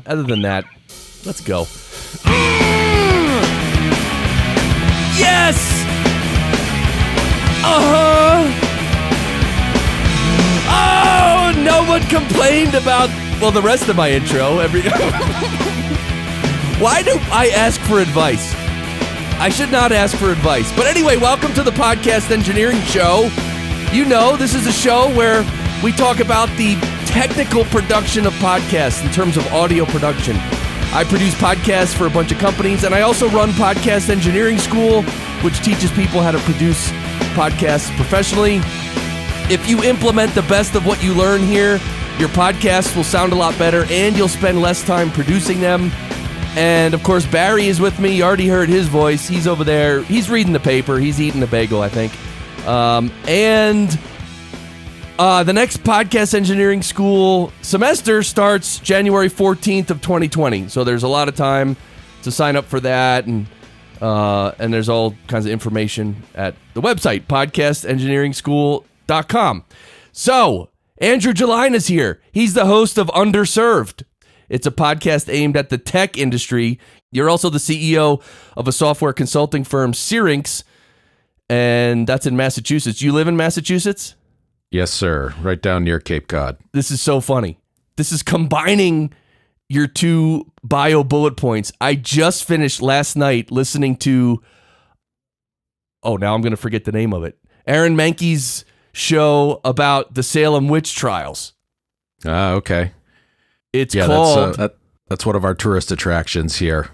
other than that, let's go. Yes! Oh, no one complained about, well, the rest of my intro. Why do I ask for advice? I should not ask for advice. But anyway, welcome to the Podcast Engineering Show. You know, this is a show where we talk about the technical production of podcasts in terms of audio production. I produce podcasts for a bunch of companies, and I also run Podcast Engineering School, which teaches people how to produce podcasts professionally. If you implement the best of what you learn here, your podcasts will sound a lot better, and you'll spend less time producing them. And, of course, Barry is with me. You already heard his voice. He's over there. He's reading the paper. He's eating a bagel, I think. The next Podcast Engineering School semester starts January 14th of 2020. So there's a lot of time to sign up for that. And there's all kinds of information at the website, podcastengineeringschool.com. So, Andrew Gelina's here. He's the host of Underserved. It's a podcast aimed at the tech industry. You're also the CEO of a software consulting firm, Syrinx, and that's in Massachusetts. You live in Massachusetts? Yes, sir. Right down near Cape Cod. This is so funny. This is combining your two bio bullet points. I just finished last night listening to, now I'm going to forget the name of it, Aaron Mahnke's show about the Salem witch trials. Okay. It's called... That's one of our tourist attractions here.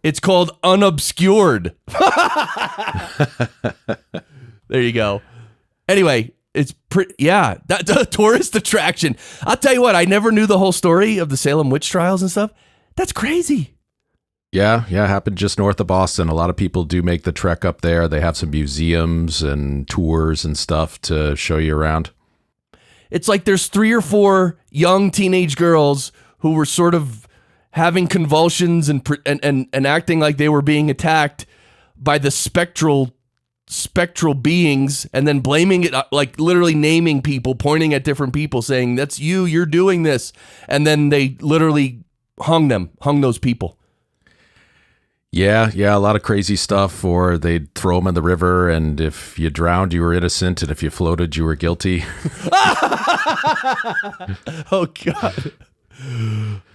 It's called Unobscured. There you go. Anyway, it's that's a tourist attraction. I'll tell you what, I never knew the whole story of the Salem witch trials and stuff. That's crazy. Yeah, happened just north of Boston. A lot of people do make the trek up there. They have some museums and tours and stuff to show you around. It's like there's 3 or 4 young teenage girls who were sort of having convulsions and acting like they were being attacked by the spectral beings, and then blaming it, like literally naming people, pointing at different people, saying, "That's you, you're doing this," and then they literally hung those people. Yeah, a lot of crazy stuff. Or they'd throw them in the river, and if you drowned, you were innocent, and if you floated, you were guilty. Oh, God.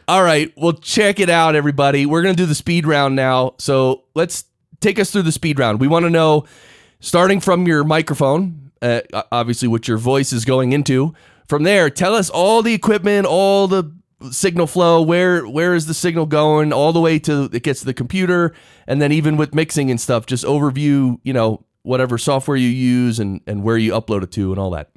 All right, well, check it out, everybody. We're going to do the speed round now, so let's take us through the speed round. We want to know, starting from your microphone, obviously what your voice is going into. From there, tell us all the equipment, all the signal flow, where is the signal going, all the way to it gets to the computer, and then even with mixing and stuff, just overview, whatever software you use and where you upload it to and all that.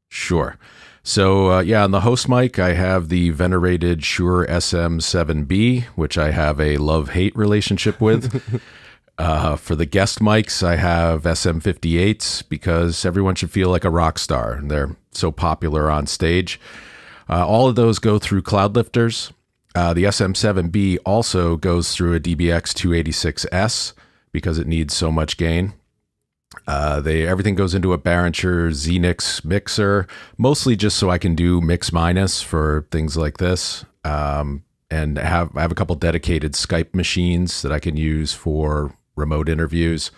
Sure. So, on the host mic, I have the venerated Shure SM7B, which I have a love-hate relationship with. For the guest mics, I have SM58s because everyone should feel like a rock star. They're so popular on stage. All of those go through cloud lifters. The SM7B also goes through a DBX 286S because it needs so much gain. Everything goes into a Behringer Xenix mixer, mostly just so I can do mix minus for things like this. And I have a couple dedicated Skype machines that I can use for remote interviews.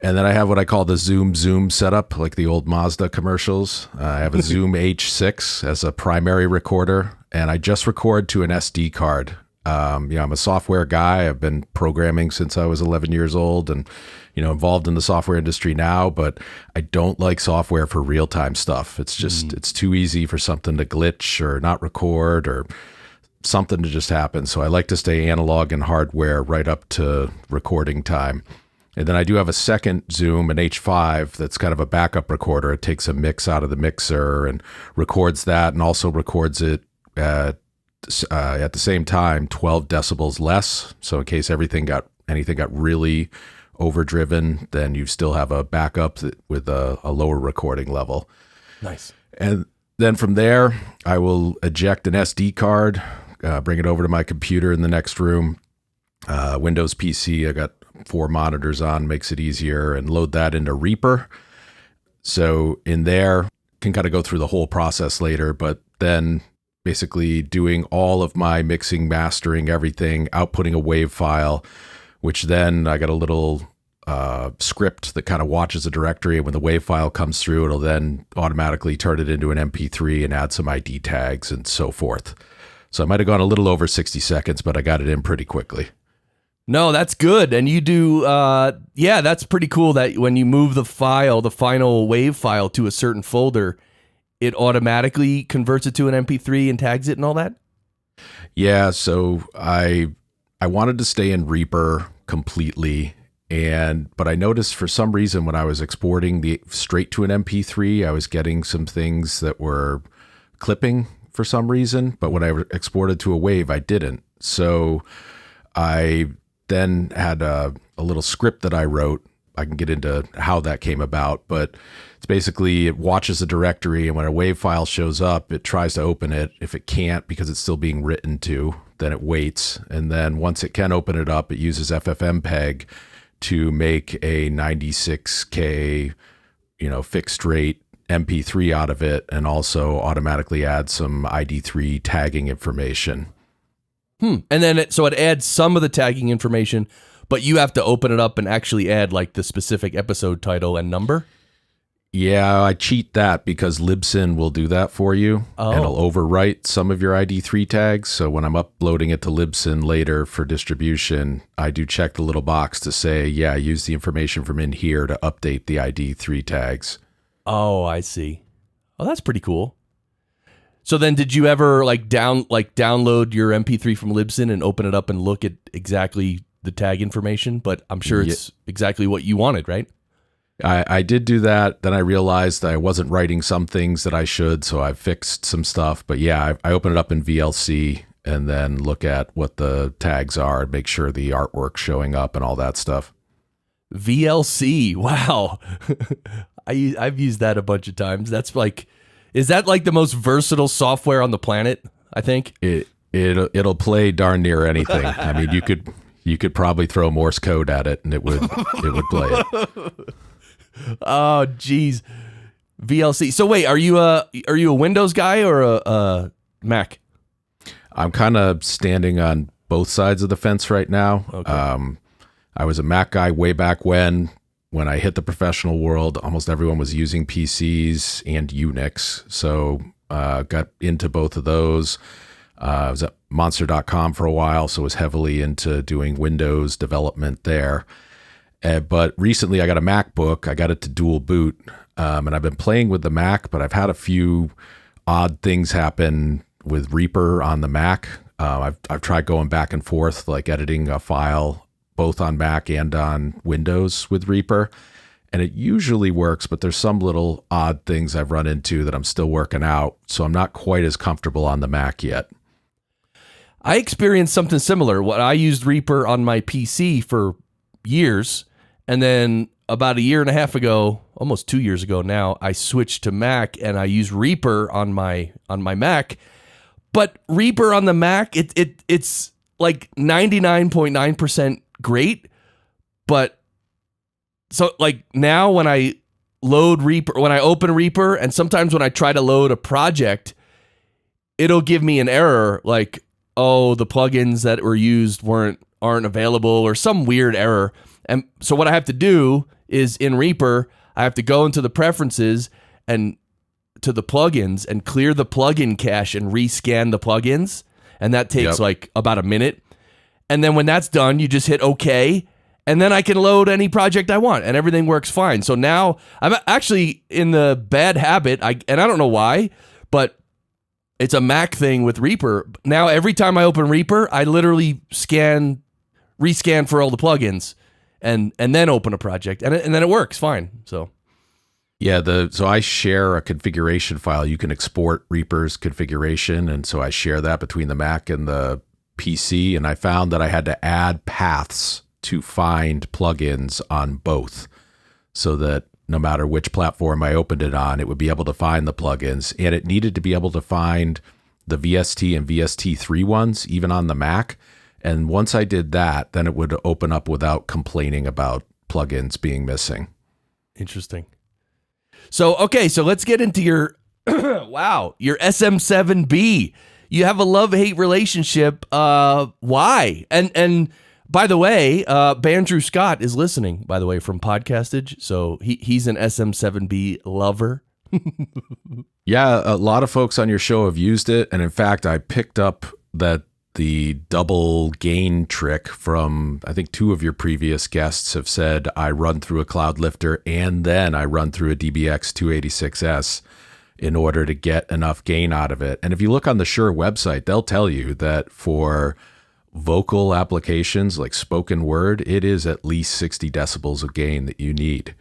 And then I have what I call the Zoom setup, like the old Mazda commercials. I have a Zoom H6 as a primary recorder, and I just record to an SD card. I'm a software guy. I've been programming since I was 11 years old and, involved in the software industry now, but I don't like software for real-time stuff. It's just, it's too easy for something to glitch or not record or something to just happen. So I like to stay analog and hardware right up to recording time. And then I do have a second Zoom, an H5, that's kind of a backup recorder. It takes a mix out of the mixer and records that, and also records it at the same time 12 decibels less. So in case anything got really overdriven, then you still have a backup with a lower recording level. Nice. And then from there, I will eject an SD card, bring it over to my computer in the next room. Windows PC, I got 4 monitors on, makes it easier, and load that into Reaper. So in there, can kind of go through the whole process later, but then basically doing all of my mixing, mastering, everything, outputting a WAV file, which then I got a little script that kind of watches the directory. And when the WAV file comes through, it'll then automatically turn it into an MP3 and add some ID tags and so forth. So I might have gone a little over 60 seconds, but I got it in pretty quickly. No, that's good. And you do, yeah, that's pretty cool that when you move the file, the final WAV file to a certain folder, it automatically converts it to an MP3 and tags it and all that? Yeah, so I wanted to stay in Reaper completely, but I noticed for some reason when I was exporting straight to an MP3, I was getting some things that were clipping for some reason, but when I exported to a WAV, I didn't. So I then had a little script that I wrote. I can get into how that came about, but it's basically it watches the directory, and when a WAV file shows up, it tries to open it. If it can't, because it's still being written to, then it waits. And then once it can open it up, it uses FFmpeg to make a 96K, fixed rate MP3 out of it, and also automatically add some ID3 tagging information. And then it adds some of the tagging information, but you have to open it up and actually add like the specific episode title and number? Yeah, I cheat that because Libsyn will do that for you. Oh. And it'll overwrite some of your ID3 tags. So when I'm uploading it to Libsyn later for distribution, I do check the little box to say, yeah, use the information from in here to update the ID3 tags. Oh, I see. Oh, that's pretty cool. So then did you ever download your MP3 from Libsyn and open it up and look at exactly the tag information? But I'm sure it's exactly what you wanted, right? I did do that. Then I realized that I wasn't writing some things that I should, so I fixed some stuff. But yeah, I open it up in VLC and then look at what the tags are and make sure the artwork's showing up and all that stuff. VLC, wow. I've used that a bunch of times. Is that like the most versatile software on the planet, I think? It'll play darn near anything. I mean, you could probably throw Morse code at it and it would play it. Oh, geez. VLC. So wait, are you a Windows guy or a Mac? I'm kind of standing on both sides of the fence right now. Okay. I was a Mac guy way back when I hit the professional world. Almost everyone was using PCs and Unix. So got into both of those. I was at monster.com for a while, so was heavily into doing Windows development there. But recently I got a MacBook. I got it to dual boot, and I've been playing with the Mac, but I've had a few odd things happen with Reaper on the Mac. I've tried going back and forth, like editing a file both on Mac and on Windows with Reaper, and it usually works, but there's some little odd things I've run into that I'm still working out, so I'm not quite as comfortable on the Mac yet. I experienced something similar. I used Reaper on my PC for years, and then about a year and a half ago, almost 2 years ago now, I switched to Mac and I use Reaper on my Mac. But Reaper on the Mac, it's like 99.9% great. But so like now when I load Reaper, when I open Reaper, and sometimes when I try to load a project, it'll give me an error like, oh, the plugins that were used aren't available, or some weird error. And so what I have to do is in Reaper, I have to go into the preferences and to the plugins and clear the plugin cache and rescan the plugins. And that takes like about a minute. And then when that's done, you just hit OK. And then I can load any project I want and everything works fine. So now I'm actually in the bad habit, and I don't know why, but it's a Mac thing with Reaper. Now every time I open Reaper, I literally rescan for all the plugins and then open a project. And then it works fine. So yeah, so I share a configuration file. You can export Reaper's configuration, and so I share that between the Mac and the PC, and I found that I had to add paths to find plugins on both, so that no matter which platform I opened it on, it would be able to find the plugins, and it needed to be able to find the VST and VST3 ones, even on the Mac. And once I did that, then it would open up without complaining about plugins being missing. Interesting. So, okay, so let's get into your, wow, your SM7B. you have a love-hate relationship. Why? And by the way, Andrew Scott is listening, by the way, from Podcastage. So he's an SM7B lover. Yeah, a lot of folks on your show have used it. And in fact, I picked up that the double gain trick from, I think 2 of your previous guests have said, I run through a cloud lifter and then I run through a DBX 286S in order to get enough gain out of it. And if you look on the Shure website, they'll tell you that for vocal applications like spoken word, it is at least 60 decibels of gain that you need.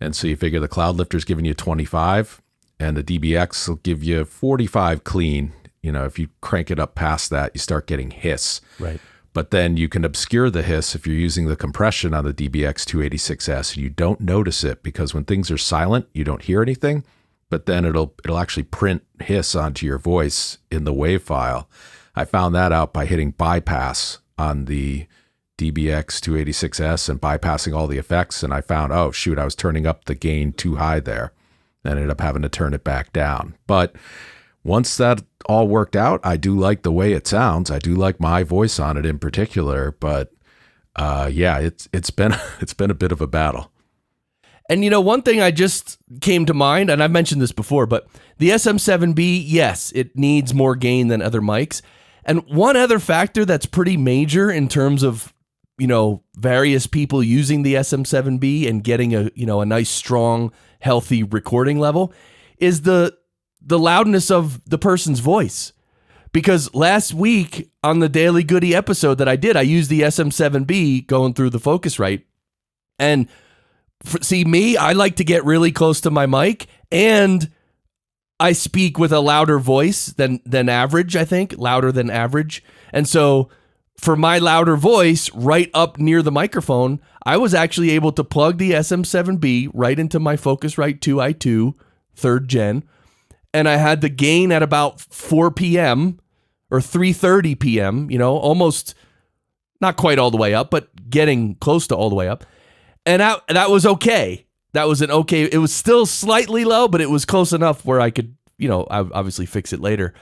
And so you figure the cloud lifter's giving you 25 and the DBX will give you 45 clean. You know, if you crank it up past that, you start getting hiss. Right. But then you can obscure the hiss if you're using the compression on the DBX 286S. You don't notice it because when things are silent, you don't hear anything. But then it'll actually print hiss onto your voice in the WAV file. I found that out by hitting bypass on the DBX 286S and bypassing all the effects. And I found, oh, shoot, I was turning up the gain too high there. I ended up having to turn it back down. But once that all worked out, I do like the way it sounds. I do like my voice on it in particular. But yeah, it's been a bit of a battle. And, you know, one thing I just came to mind, and I've mentioned this before, but the SM7B, yes, it needs more gain than other mics. And one other factor that's pretty major in terms of, you know, various people using the SM7B and getting a nice, strong, healthy recording level is the loudness of the person's voice. Because last week on the Daily Goody episode that I did, I used the SM7B going through the Focusrite. And see, me, I like to get really close to my mic, and I speak with a louder voice than average, I think, louder than average. And so for my louder voice right up near the microphone, I was actually able to plug the SM7B right into my Focusrite 2i2 3rd gen, and I had the gain at about 4 p.m. or 3:30 p.m., you know, almost not quite all the way up, but getting close to all the way up. And that was okay. That was an okay. It was still slightly low, but it was close enough where I could, you know, obviously fix it later.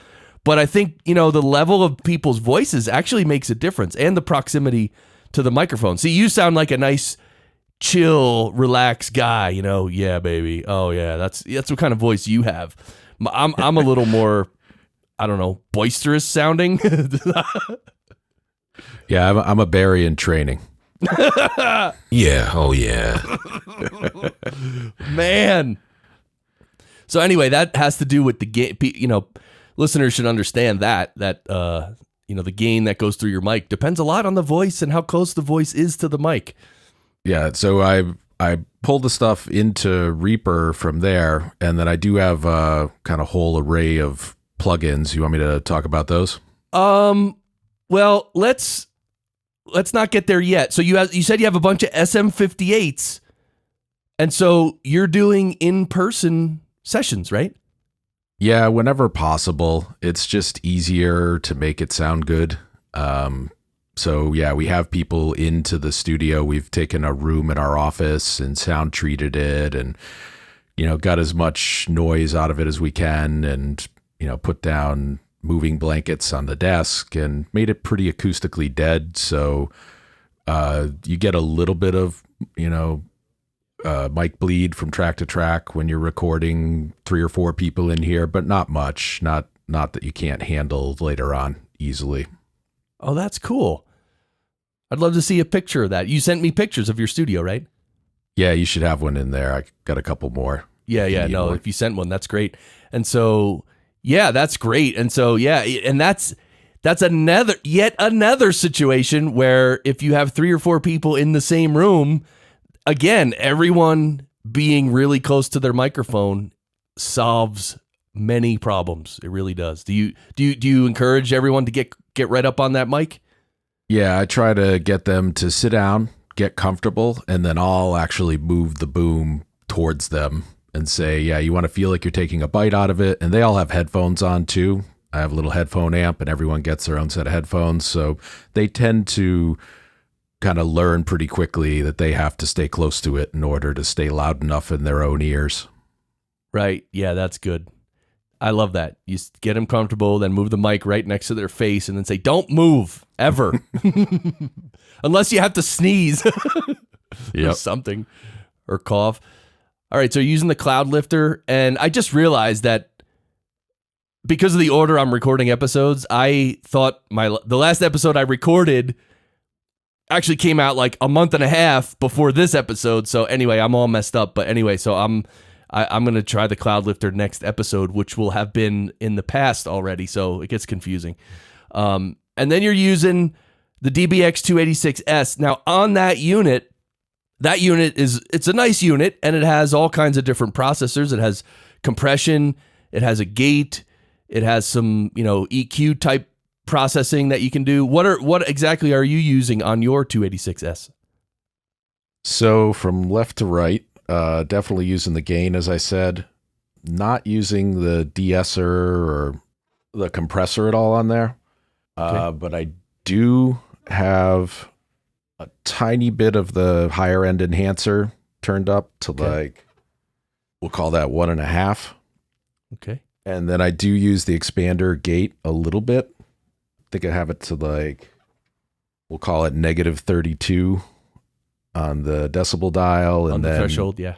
But I think, you know, the level of people's voices actually makes a difference, and the proximity to the microphone. See, you sound like a nice, chill, relaxed guy, you know. Yeah, baby. Oh, yeah. That's what kind of voice you have. I'm a little more, I don't know, boisterous sounding. Yeah, I'm a Barry in training. Yeah, oh yeah. Man. So anyway, that has to do with the gain. You know, listeners should understand that you know, the gain that goes through your mic depends a lot on the voice and how close the voice is to the mic. Yeah, so I pulled the stuff into Reaper from there, and then I do have a kind of whole array of plugins. You want me to talk about those? Well, let's not get there yet. So you said you have a bunch of SM58s, and so you're doing in-person sessions, right? Yeah, whenever possible. It's just easier to make it sound good. So yeah, we have people into the studio. We've taken a room in our office and sound treated it, and you know, got as much noise out of it as we can, and you know, put down moving blankets on the desk and made it pretty acoustically dead. So you get a little bit of, you know, mic bleed from track to track when you're recording 3 or 4 people in here, but not much. Not that you can't handle later on easily. Oh, that's cool. I'd love to see a picture of that. You sent me pictures of your studio, right? Yeah, you should have one in there. I got a couple more. Yeah. No, if you sent one, that's great. And so, yeah, that's great. And so, yeah, and that's yet another situation where if you have 3 or 4 people in the same room, again, everyone being really close to their microphone solves many problems. It really does. Do you encourage everyone to get right up on that mic? Yeah, I try to get them to sit down, get comfortable, and then I'll actually move the boom towards them and say, yeah, you want to feel like you're taking a bite out of it. And they all have headphones on too. I have a little headphone amp, and everyone gets their own set of headphones. So they tend to kind of learn pretty quickly that they have to stay close to it in order to stay loud enough in their own ears. Right. Yeah, that's good. I love that. You get them comfortable, then move the mic right next to their face and then say, don't move ever. Unless you have to sneeze or something or cough. All right, so you're using the cloud lifter, and I just realized that because of the order I'm recording episodes, I thought the last episode I recorded actually came out like a month and a half before this episode. So anyway, I'm all messed up. But anyway, so I'm going to try the cloud lifter next episode, which will have been in the past already. So it gets confusing. And then you're using the DBX 286S. Now on that unit it's a nice unit, and it has all kinds of different processors. It has compression, it has a gate, it has some, EQ type processing that you can do. What exactly are you using on your 286S? So from left to right, definitely using the gain, as I said, not using the de-esser or the compressor at all on there. Okay. But I do have a tiny bit of the higher end enhancer turned up to we'll call that 1.5. Okay. And then I do use the expander gate a little bit. I think I have it to we'll call it -32 on the decibel dial. And on the then threshold, yeah.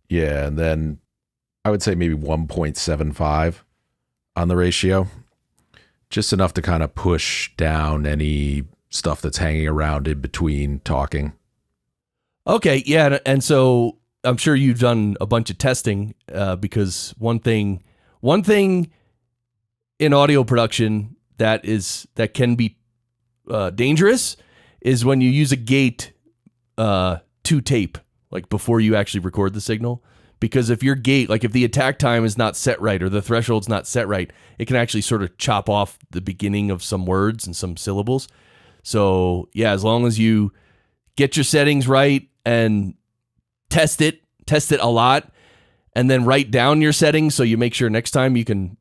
Yeah, and then I would say maybe 1.75 on the ratio. Just enough to kind of push down any stuff that's hanging around in between talking. Okay, yeah, and so I'm sure you've done a bunch of testing because one thing in audio production that can be dangerous is when you use a gate to tape, like before you actually record the signal. Because if your gate, like if the attack time is not set right or the threshold's not set right, it can actually sort of chop off the beginning of some words and some syllables. So yeah, as long as you get your settings right and test it a lot, and then write down your settings so you make sure next time you can,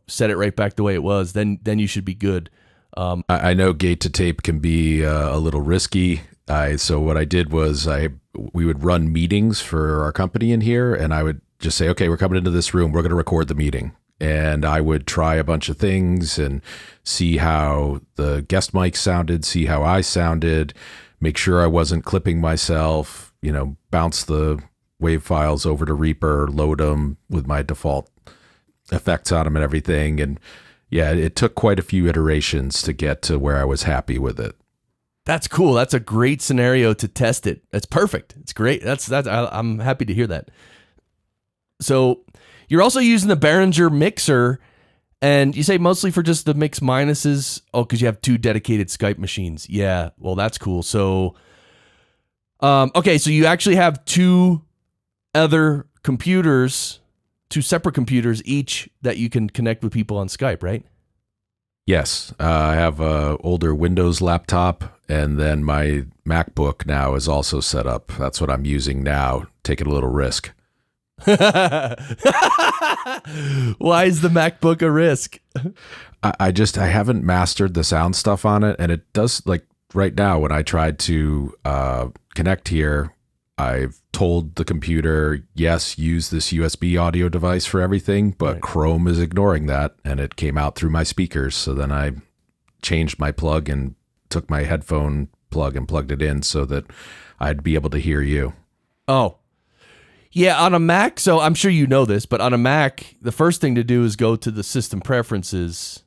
set it right back the way it was, then you should be good. I know gate to tape can be a little risky. So what I did was we would run meetings for our company in here, and I would just say, okay, we're coming into this room, we're going to record the meeting. And I would try a bunch of things and see how the guest mic sounded, see how I sounded, make sure I wasn't clipping myself, bounce the wave files over to Reaper, load them with my default effects on them and everything. And yeah, it took quite a few iterations to get to where I was happy with it. That's cool. That's a great scenario to test it. That's perfect. It's great. I'm happy to hear that. So you're also using the Behringer mixer, and you say mostly for just the mix minuses. Oh, because you have 2 dedicated Skype machines. Yeah, well, that's cool. So, okay, so you actually have 2 other computers, 2 separate computers each that you can connect with people on Skype, right? Yes, I have a older Windows laptop, and then my MacBook now is also set up. That's what I'm using now, taking a little risk. Why is the MacBook a risk? I haven't mastered the sound stuff on it, and it does, like right now when I tried to connect here, I've told the computer, yes, use this USB audio device for everything, but right. Chrome is ignoring that, and it came out through my speakers. So then I changed my plug and took my headphone plug and plugged it in so that I'd be able to hear you. Oh, yeah, on a Mac, so I'm sure you know this, but on a Mac, the first thing to do is go to the system preferences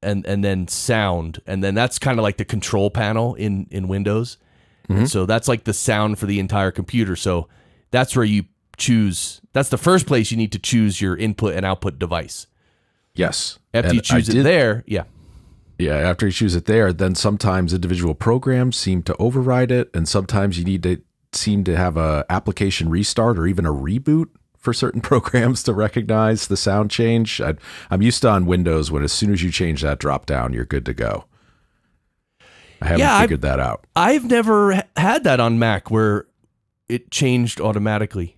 and then sound, and then that's kind of like the control panel in Windows. Mm-hmm. And so that's like the sound for the entire computer. So that's where you choose, that's the first place you need to choose your input and output device. Yes. After you choose it there, yeah. Yeah, after you choose it there, then sometimes individual programs seem to override it, and sometimes you need to seem to have a application restart or even a reboot for certain programs to recognize the sound change. I'm used to on Windows when as soon as you change that drop down, you're good to go. I haven't figured that out. I've never had that on Mac where it changed automatically.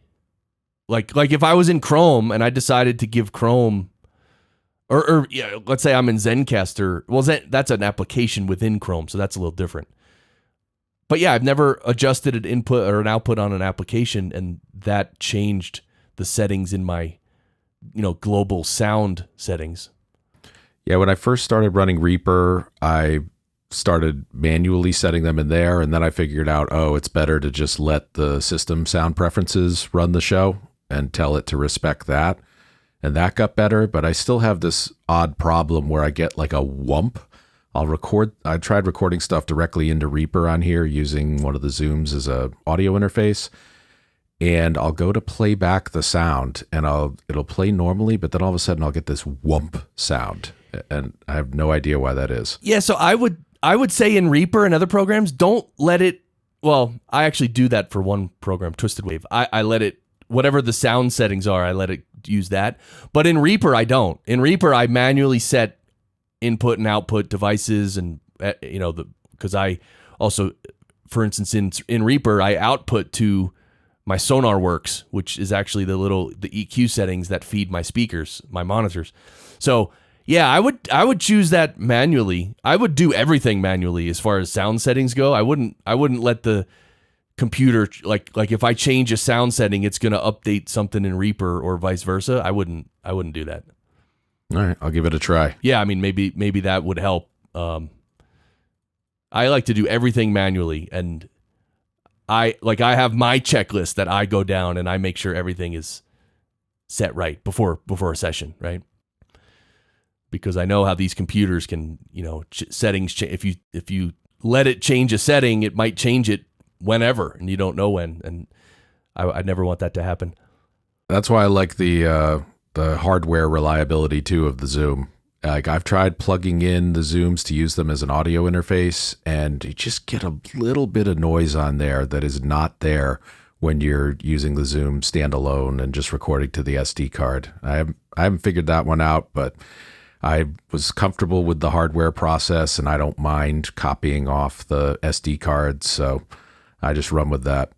Like if I was in Chrome and I decided to give Chrome, or yeah, let's say I'm in Zencaster. Well, that's an application within Chrome, so that's a little different. But yeah, I've never adjusted an input or an output on an application, and that changed the settings in my global sound settings. Yeah, when I first started running Reaper, I started manually setting them in there, and then I figured out, it's better to just let the system sound preferences run the show and tell it to respect that. And that got better, but I still have this odd problem where I get like a whump. I tried recording stuff directly into Reaper on here using one of the Zooms as a audio interface, and I'll go to play back the sound and it'll play normally, but then all of a sudden I'll get this whump sound, and I have no idea why that is. Yeah, so I would say in Reaper and other programs, don't let it, well, I actually do that for one program, Twisted Wave. I let it, whatever the sound settings are, I let it use that. But in Reaper, I don't. In Reaper, I manually set input and output devices, and because I also, for instance, in Reaper, I output to my SonarWorks, which is actually the EQ settings that feed my speakers, my monitors. So yeah, I would choose that manually. I would do everything manually as far as sound settings go. I wouldn't let the computer, like if I change a sound setting, it's going to update something in Reaper or vice versa. I wouldn't do that. All right, I'll give it a try. Yeah, I mean, maybe that would help. I like to do everything manually, and I have my checklist that I go down and I make sure everything is set right before a session, right? Because I know how these computers can, settings. If you let it change a setting, it might change it whenever, and you don't know when. And I never want that to happen. That's why I like the hardware reliability too of the Zoom. Like I've tried plugging in the Zooms to use them as an audio interface, and you just get a little bit of noise on there that is not there when you're using the Zoom standalone and just recording to the SD card. I haven't figured that one out, but I was comfortable with the hardware process, and I don't mind copying off the SD cards, so I just run with that.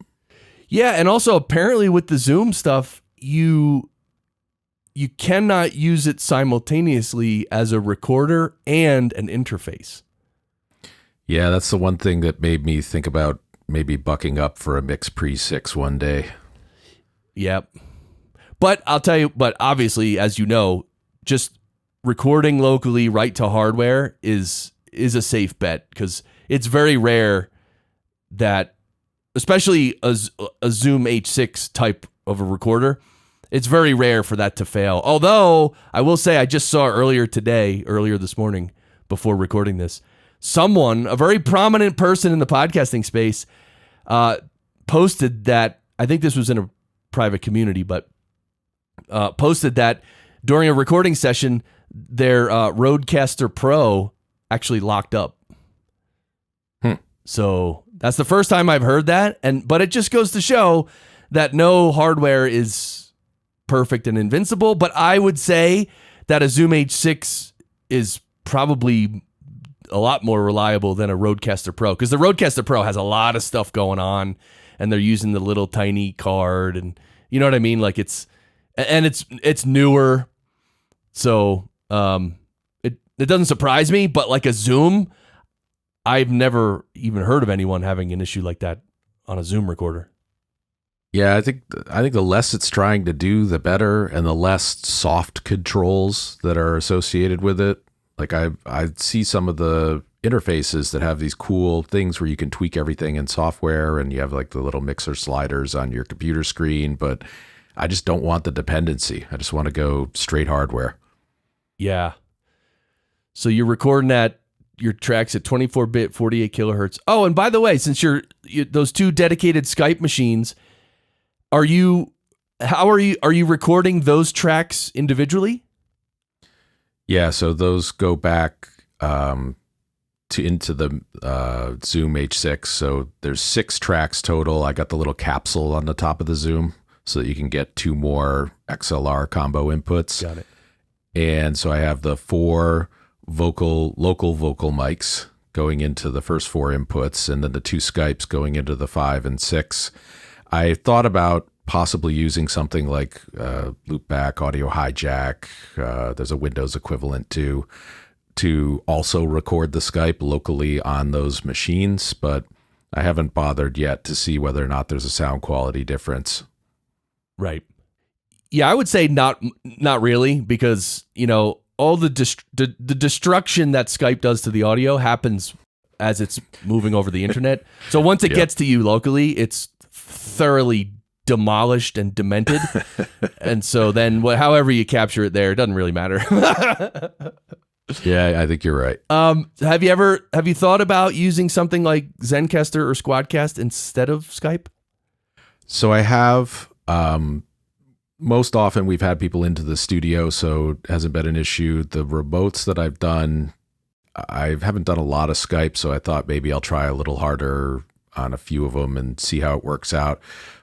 Yeah, and also apparently with the Zoom stuff, you cannot use it simultaneously as a recorder and an interface. Yeah, that's the one thing that made me think about maybe bucking up for a Mix Pre 6 one day. Yep. But I'll tell you, but obviously, as you know, just recording locally right to hardware is a safe bet, because it's very rare that, especially a Zoom H6 type of a recorder, it's very rare for that to fail. Although I will say, I just saw earlier this morning, before recording this, a very prominent person in the podcasting space, posted that, I think this was in a private community, but posted that during a recording session, their Rodecaster Pro actually locked up. So that's the first time I've heard that, but it just goes to show that no hardware is perfect and invincible. But I would say that a Zoom H6 is probably a lot more reliable than a Rodecaster Pro, because the Rodecaster Pro has a lot of stuff going on, and they're using the little tiny card, and you know what I mean? Like it's newer. So it doesn't surprise me, but like a Zoom, I've never even heard of anyone having an issue like that on a Zoom recorder. Yeah, I think the less it's trying to do, the better, and the less soft controls that are associated with it. Like I see some of the interfaces that have these cool things where you can tweak everything in software, and you have like the little mixer sliders on your computer screen, but I just don't want the dependency. I just want to go straight hardware. Yeah. So you're recording your tracks at 24-bit, 48 kilohertz. Oh, and by the way, since you're those two dedicated Skype machines, are you recording those tracks individually? Yeah, so those go back into the Zoom H6. So there's 6 tracks total. I got the little capsule on the top of the Zoom so that you can get 2 more XLR combo inputs. Got it. And so I have the 4 local vocal mics going into the first 4 inputs, and then the 2 Skypes going into the 5 and 6. I thought about possibly using something like Loopback, Audio Hijack. There's a Windows equivalent to also record the Skype locally on those machines, but I haven't bothered yet to see whether or not there's a sound quality difference. Right. Yeah, I would say not really, because, all the destruction that Skype does to the audio happens as it's moving over the internet. So once it gets to you locally, it's thoroughly demolished and demented. And so then however you capture it there, it doesn't really matter. Yeah, I think you're right. Have you thought about using something like Zencastr or Squadcast instead of Skype? So I have, most often we've had people into the studio, so it hasn't been an issue. The remotes that I've done, I haven't done a lot of Skype, so I thought maybe I'll try a little harder on a few of them and see how it works out.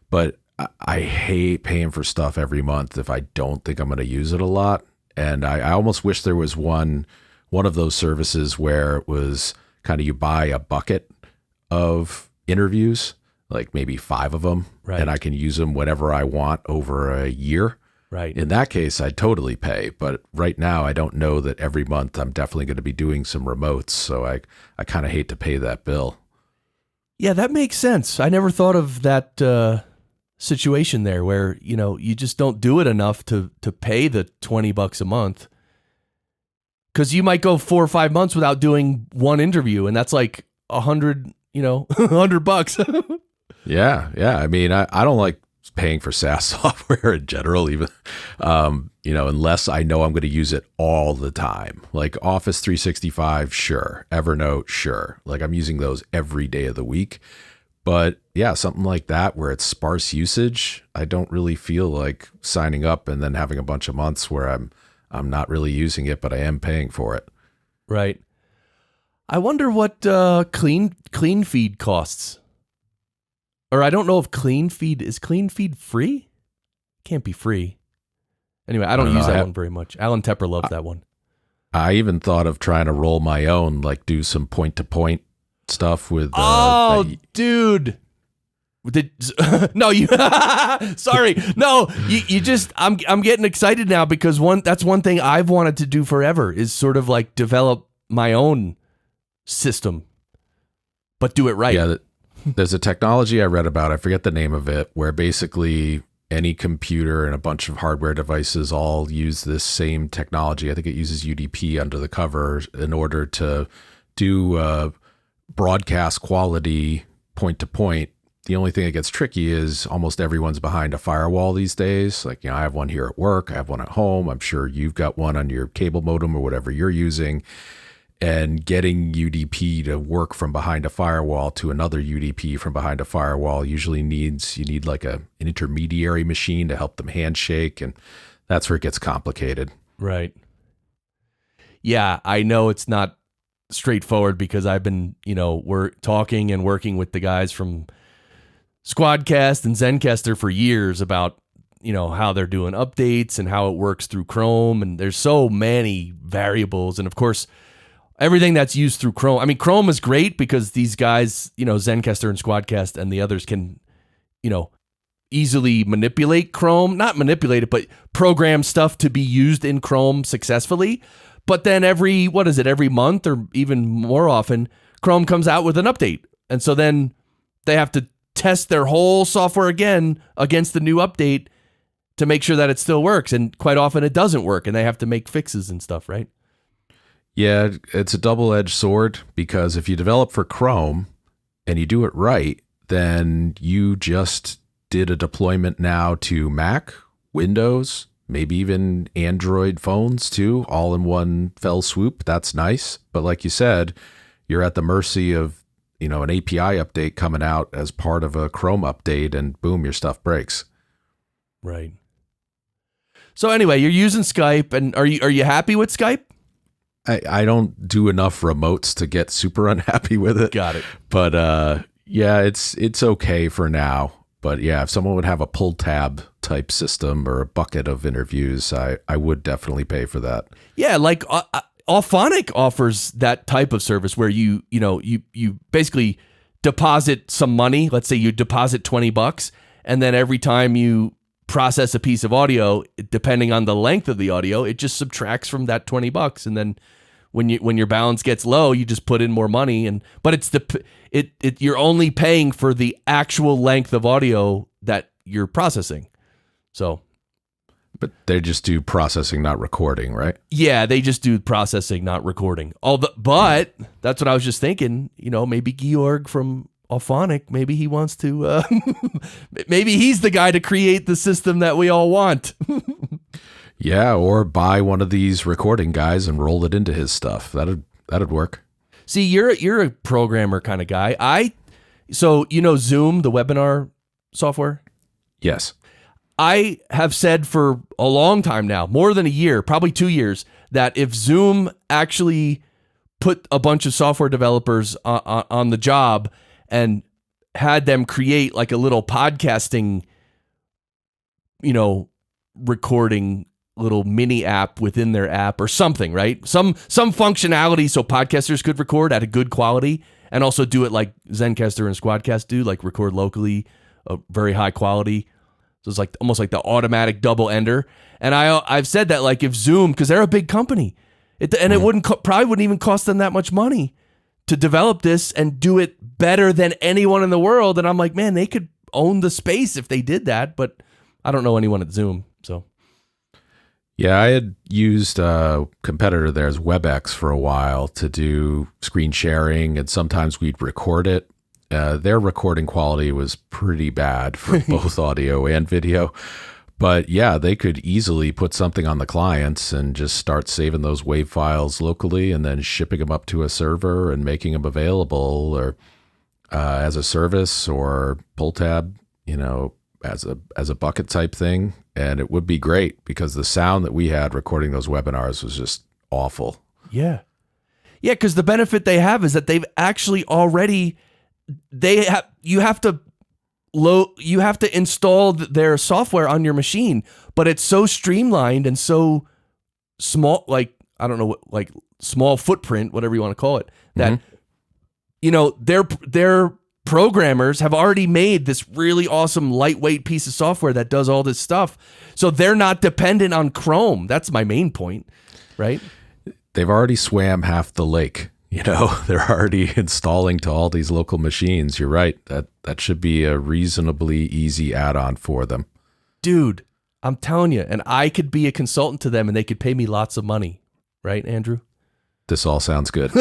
But I hate paying for stuff every month if I don't think I'm going to use it a lot. And I almost wish there was one of those services where it was kind of you buy a bucket of interviews, like maybe 5 of them, right, and I can use them whenever I want over a year. Right. In that case, I'd totally pay. But right now, I don't know that every month I'm definitely going to be doing some remotes. So I kind of hate to pay that bill. Yeah, that makes sense. I never thought of that situation there where, you just don't do it enough to pay the $20 a month. Because you might go 4 or 5 months without doing one interview, and that's like $100, $100. Yeah. I mean, I don't like paying for SaaS software in general, even, unless I know I'm going to use it all the time. Like Office 365, sure. Evernote, sure. Like I'm using those every day of the week. But yeah, something like that where it's sparse usage, I don't really feel like signing up and then having a bunch of months where I'm not really using it, but I am paying for it. Right. I wonder what clean feed costs. Or I don't know if clean feed free? Can't be free. Anyway, I don't use that one very much. Alan Tepper loves that one. I even thought of trying to roll my own, like do some point-to-point stuff with. Dude. No, you. Sorry, no. You just. I'm getting excited now because that's one thing I've wanted to do forever is sort of like develop my own system, but do it right. Yeah, there's a technology I read about. I forget the name of it, where basically any computer and a bunch of hardware devices all use this same technology. I think it uses UDP under the cover in order to do broadcast quality point to point. The only thing that gets tricky is almost everyone's behind a firewall these days. Like, I have one here at work. I have one at home. I'm sure you've got one on your cable modem or whatever you're using. And getting UDP to work from behind a firewall to another UDP from behind a firewall usually you need like an intermediary machine to help them handshake. And that's where it gets complicated. Right. Yeah, I know it's not straightforward because I've been, we're talking and working with the guys from Squadcast and Zencastr for years about, how they're doing updates and how it works through Chrome. And there's so many variables. And of course, everything that's used through Chrome. I mean, Chrome is great because these guys, Zencastr and Squadcast and the others can, easily manipulate Chrome. Not manipulate it, but program stuff to be used in Chrome successfully. But then every month or even more often, Chrome comes out with an update. And so then they have to test their whole software again against the new update to make sure that it still works. And quite often it doesn't work and they have to make fixes and stuff, right? Yeah, it's a double-edged sword because if you develop for Chrome and you do it right, then you just did a deployment now to Mac, Windows, maybe even Android phones too, all in one fell swoop. That's nice. But like you said, you're at the mercy of, an API update coming out as part of a Chrome update and boom, your stuff breaks. Right. So anyway, you're using Skype and are you happy with Skype? I don't do enough remotes to get super unhappy with it. Got it. But yeah, it's okay for now. But yeah, if someone would have a pull tab type system or a bucket of interviews, I would definitely pay for that. Yeah, like Auphonic offers that type of service where you basically deposit some money. Let's say you deposit $20, and then every time you process a piece of audio, depending on the length of the audio, it just subtracts from that $20, and then when your balance gets low, you just put in more money. But it's you're only paying for the actual length of audio that you're processing. So But they just do processing, not recording, right? Yeah, they just do processing, not recording. But that's what I was just thinking. Maybe Georg from Auphonic, maybe he wants to, maybe he's the guy to create the system that we all want. Yeah, or buy one of these recording guys and roll it into his stuff. That'd work. See, you're a programmer kind of guy. So Zoom, the webinar software? Yes. I have said for a long time now, more than a year, probably 2 years, that if Zoom actually put a bunch of software developers on the job and had them create like a little podcasting, recording little mini app within their app or something, right? Some functionality so podcasters could record at a good quality and also do it like Zencastr and Squadcast do, like record locally, a very high quality. So it's like almost like the automatic double ender. And I've said that like if Zoom, because they're a big company, it probably wouldn't even cost them that much money to develop this and do it better than anyone in the world. And I'm like, man, they could own the space if they did that. But I don't know anyone at Zoom. So yeah, I had used a competitor there's WebEx for a while to do screen sharing, and sometimes we'd record it. Their recording quality was pretty bad for both audio and video. But yeah, they could easily put something on the clients and just start saving those WAV files locally and then shipping them up to a server and making them available or as a service or pull tab, as a bucket type thing. And it would be great because the sound that we had recording those webinars was just awful. Yeah. Yeah, because the benefit they have is that they've actually already... you have to install their software on your machine, but it's so streamlined and so small, like I don't know what, like small footprint, whatever you want to call it, that their programmers have already made this really awesome lightweight piece of software that does all this stuff, so they're not dependent on Chrome. That's my main point, right? They've already swam half the lake. They're already installing to all these local machines. You're right. That should be a reasonably easy add-on for them. Dude, I'm telling you, and I could be a consultant to them and they could pay me lots of money. Right, Andrew? This all sounds good.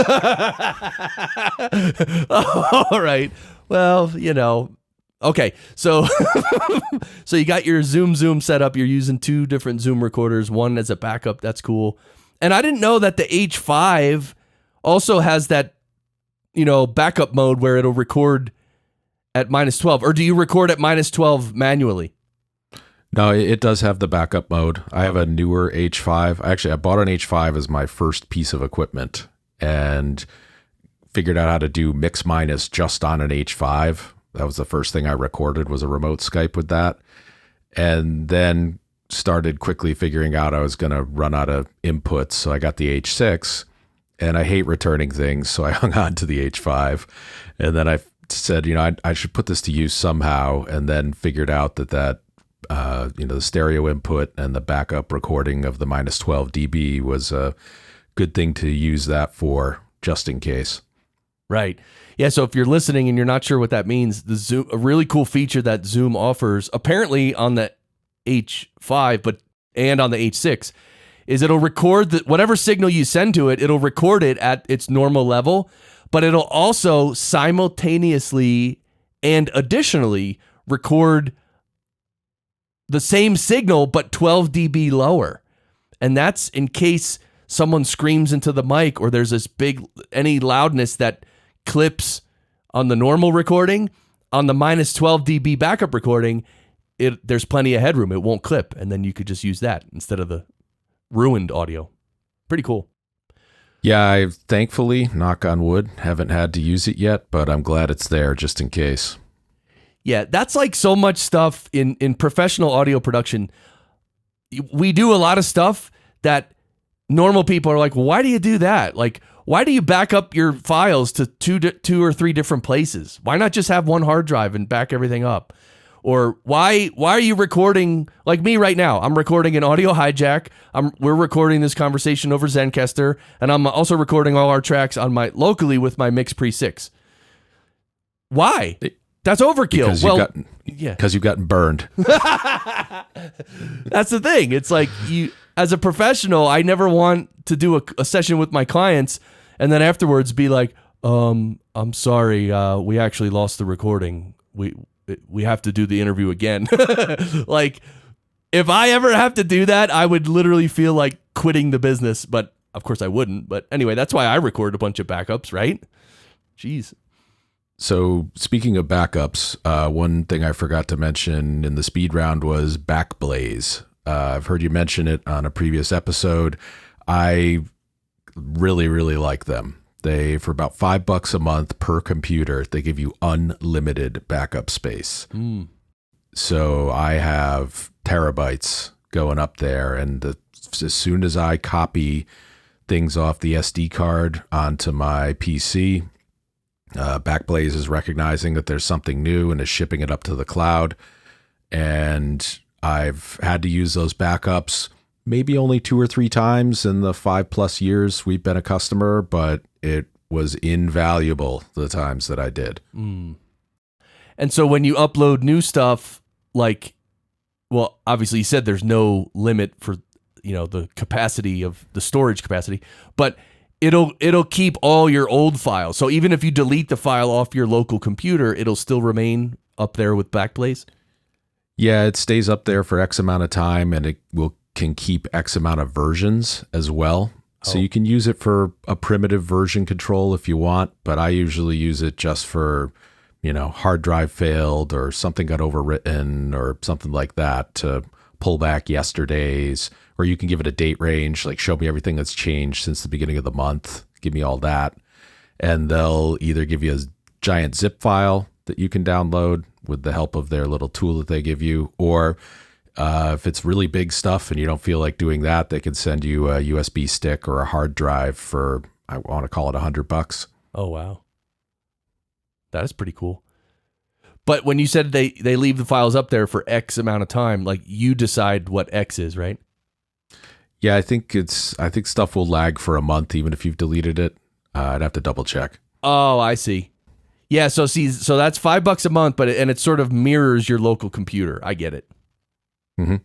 All right. Well, okay. So so you got your Zoom set up. You're using 2 different Zoom recorders, one as a backup. That's cool. And I didn't know that the H5 also has that, backup mode where it'll record at -12. Or do you record at -12 manually? No, it does have the backup mode. I have a newer H5. Actually, I bought an H5 as my first piece of equipment and figured out how to do mix minus just on an H5. That was the first thing I recorded, was a remote Skype with that. And then started quickly figuring out I was going to run out of inputs. So I got the H6. And I hate returning things, so I hung on to the H5. And then I said, I should put this to use somehow, and then figured out that the stereo input and the backup recording of the -12 dB was a good thing to use that for, just in case. Right. Yeah, so if you're listening and you're not sure what that means, a really cool feature that Zoom offers, apparently on the H5 and on the H6, is it'll record whatever signal you send to it, it'll record it at its normal level, but it'll also simultaneously and additionally record the same signal, but 12 dB lower. And that's in case someone screams into the mic or there's any loudness that clips on the normal recording. On the -12 dB backup recording, there's plenty of headroom. It won't clip. And then you could just use that instead of the ruined audio. Pretty cool. Yeah, I thankfully, knock on wood, haven't had to use it yet, but I'm glad it's there just in case. Yeah, that's like so much stuff in professional audio production. We do a lot of stuff that normal people are like, well, why do you do that? Like, why do you back up your files to two or three different places? Why not just have one hard drive and back everything up? Or why are you recording, like me right now? I'm recording an audio hijack. We're recording this conversation over Zencastr, and I'm also recording all our tracks on locally with my Mix Pre 6. Why? That's overkill. Because you've gotten burned. That's the thing. It's like you, as a professional, I never want to do a session with my clients and then afterwards be like, I'm sorry, we actually lost the recording. We have to do the interview again. Like, if I ever have to do that, I would literally feel like quitting the business. But of course I wouldn't. But anyway, that's why I record a bunch of backups, right? Jeez. So speaking of backups, one thing I forgot to mention in the speed round was Backblaze. I've heard you mention it on a previous episode. I really, really like them. They, for about $5 a month per computer, they give you unlimited backup space. So I have terabytes going up there, and as soon as I copy things off the SD card onto my PC, Backblaze is recognizing that there's something new and is shipping it up to the cloud. And I've had to use those backups maybe only 2 or 3 times in the 5+ years we've been a customer, but it was invaluable the times that I did. And so when you upload new stuff, like, well, obviously you said there's no limit for, the capacity of the storage capacity, but it'll keep all your old files. So even if you delete the file off your local computer, it'll still remain up there with Backblaze? Yeah, it stays up there for X amount of time, and it can keep X amount of versions as well. So you can use it for a primitive version control if you want, but I usually use it just for, hard drive failed or something got overwritten or something like that to pull back yesterday's, or you can give it a date range, like show me everything that's changed since the beginning of the month, give me all that. And they'll either give you a giant zip file that you can download with the help of their little tool that they give you, or if it's really big stuff and you don't feel like doing that, they can send you a USB stick or a hard drive for, I want to call it $100. Oh, wow. That is pretty cool. But when you said they leave the files up there for X amount of time, like you decide what X is, right? Yeah, I think stuff will lag for a month, even if you've deleted it. I'd have to double check. Oh, I see. Yeah. So that's $5 a month, and it sort of mirrors your local computer. I get it. Mm-hmm.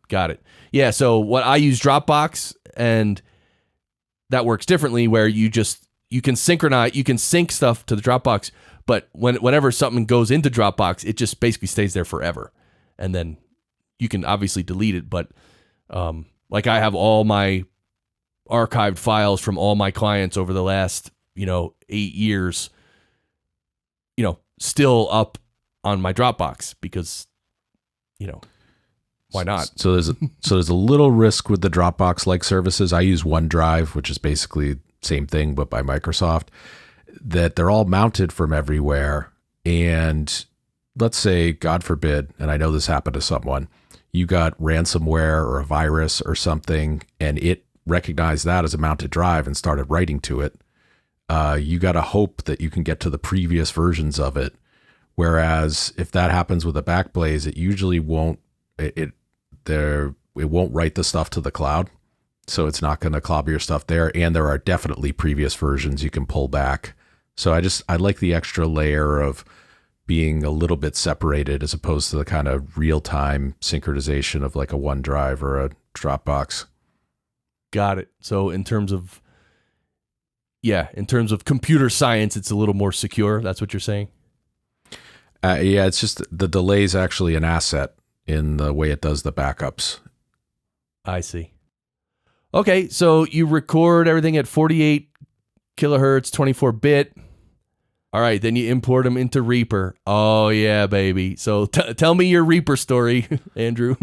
Got it. Yeah. So what I use Dropbox, and that works differently where you can synchronize, you can sync stuff to the Dropbox, but whenever something goes into Dropbox, it just basically stays there forever. And then you can obviously delete it. But like I have all my archived files from all my clients over the last, 8 years, still up on my Dropbox because, why not? So there's a little risk with the Dropbox-like services. I use OneDrive, which is basically same thing, but by Microsoft, that they're all mounted from everywhere. And let's say, God forbid, and I know this happened to someone, you got ransomware or a virus or something, and it recognized that as a mounted drive and started writing to it. You got to hope that you can get to the previous versions of it. Whereas if that happens with a Backblaze, it usually won't. It won't write the stuff to the cloud, so it's not going to clobber your stuff there. And there are definitely previous versions you can pull back. So I like the extra layer of being a little bit separated as opposed to the kind of real-time synchronization of like a OneDrive or a Dropbox. Got it. So in terms of computer science, it's a little more secure. That's what you're saying? Yeah, it's just the delay is actually an asset in the way it does the backups. I see. Okay, so you record everything at 48 kilohertz, 24-bit. All right, then you import them into Reaper. Oh, yeah, baby. So tell me your Reaper story, Andrew.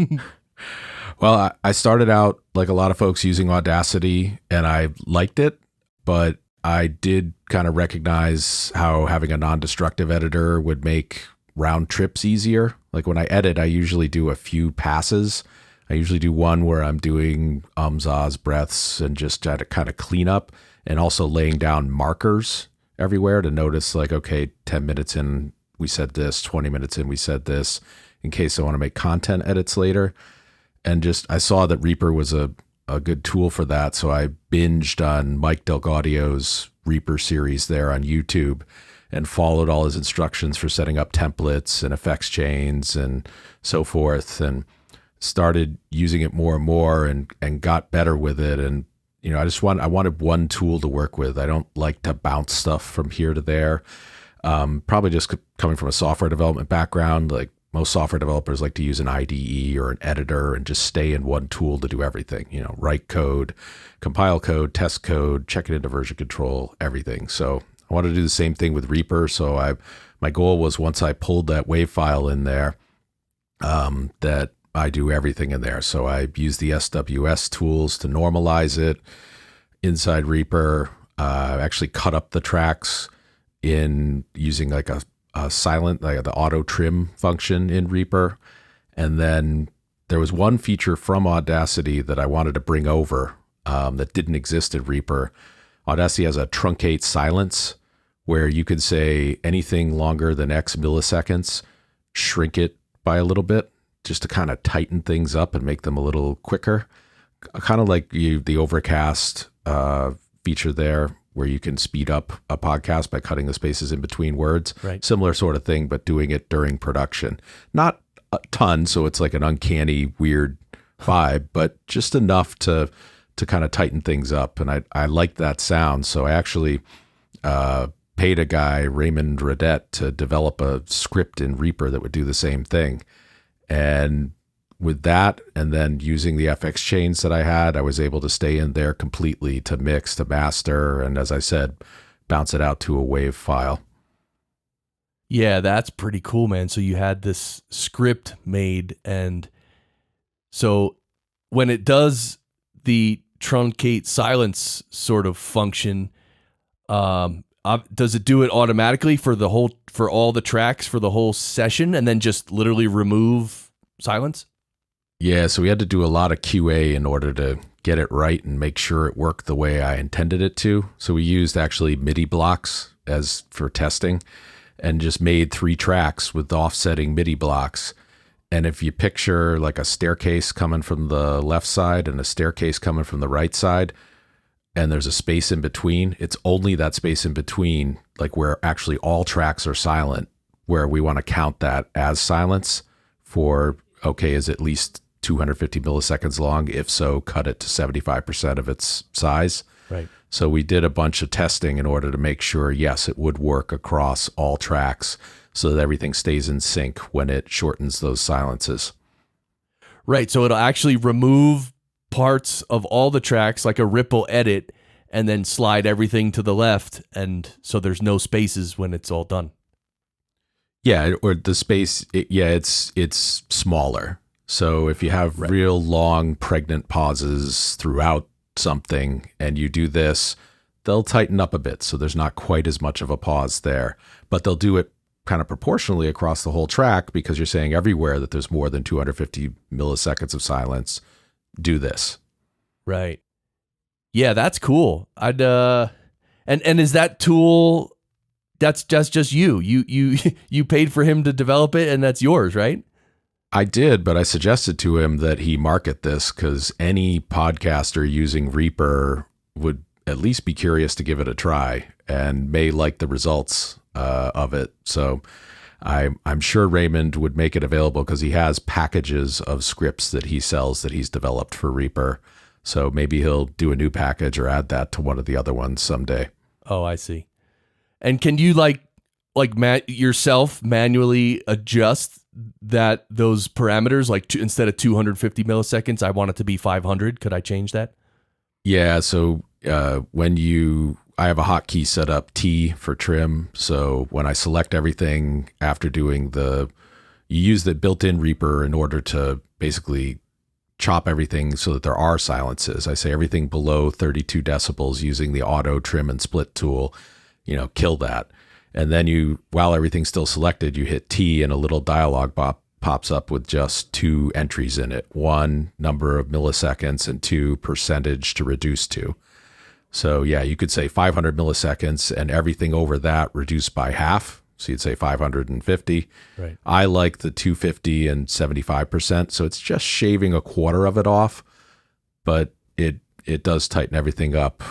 Well, I started out like a lot of folks using Audacity, and I liked it, but I did kind of recognize how having a non-destructive editor would make round trips easier. Like when I edit, I usually do a few passes. I usually do one where I'm doing ahs, breaths, and just try to kind of clean up, and also laying down markers everywhere to notice like, okay, 10 minutes in, we said this, 20 minutes in, we said this, in case I want to make content edits later. And just, I saw that Reaper was a good tool for that. So I binged on Mike Delgaudio's Reaper series there on YouTube. and followed all his instructions for setting up templates and effects chains and so forth, and started using it more and more and got better with it. And, I wanted one tool to work with. I don't like to bounce stuff from here to there. Probably just coming from a software development background, like most software developers like to use an IDE or an editor and just stay in one tool to do everything, write code, compile code, test code, check it into version control, everything. So I wanted to do the same thing with Reaper. So my goal was, once I pulled that WAV file in there, that I do everything in there. So I use the SWS tools to normalize it inside Reaper. Actually cut up the tracks in using like a silent, like the auto trim function in Reaper. And then there was one feature from Audacity that I wanted to bring over that didn't exist in Reaper. Audacity has a truncate silence where you could say anything longer than X milliseconds, shrink it by a little bit just to kind of tighten things up and make them a little quicker. Kind of like the Overcast feature there, where you can speed up a podcast by cutting the spaces in between words. Right. Similar sort of thing, but doing it during production. Not a ton, so it's like an uncanny, weird vibe, but just enough to kind of tighten things up. And I like that sound, so I actually paid a guy, Raymond Redette, to develop a script in Reaper that would do the same thing. And with that, and then using the FX chains that I had, I was able to stay in there completely to mix, to master, and as I said, bounce it out to a WAV file. Yeah, that's pretty cool, man. So you had this script made, and so when it does the truncate silence sort of function, does it do it automatically for all the tracks for the whole session, and then just literally remove silence? Yeah, so we had to do a lot of QA in order to get it right and make sure it worked the way I intended it to. So we used actually MIDI blocks as for testing and just made 3 tracks with offsetting MIDI blocks. And if you picture like a staircase coming from the left side and a staircase coming from the right side, and there's a space in between, it's only that space in between, like where actually all tracks are silent, where we want to count that as silence for, okay, is at least 250 milliseconds long? If so, cut it to 75% of its size. Right. So we did a bunch of testing in order to make sure, yes, it would work across all tracks so that everything stays in sync when it shortens those silences. Right. So it'll actually remove parts of all the tracks, like a ripple edit, and then slide everything to the left. And so there's no spaces when it's all done. Yeah, or the space, it's smaller. So if you have real long pregnant pauses throughout something and you do this, they'll tighten up a bit. So there's not quite as much of a pause there, but they'll do it kind of proportionally across the whole track, because you're saying everywhere that there's more than 250 milliseconds of silence, do this. Right. Yeah, that's cool. And is that tool, that's just you. You paid for him to develop it, and that's yours, right? I did, but I suggested to him that he market this, because any podcaster using Reaper would at least be curious to give it a try and may like the results of it. So I'm sure Raymond would make it available, because he has packages of scripts that he sells that he's developed for Reaper. So maybe he'll do a new package or add that to one of the other ones someday. Oh, I see. And can you yourself manually adjust those parameters? Like instead of 250 milliseconds, I want it to be 500. Could I change that? Yeah. So I have a hotkey set up T for trim. So when I select everything after doing you use the built-in Reaper in order to basically chop everything so that there are silences. I say everything below 32 decibels using the auto trim and split tool, kill that. And then while everything's still selected, you hit T and a little dialog pops up with just 2 entries in it. 1, number of milliseconds, and 2, percentage to reduce to. So yeah, you could say 500 milliseconds and everything over that reduced by half. So you'd say 550. Right. I like the 250 and 75%. So it's just shaving a quarter of it off, but it does tighten everything up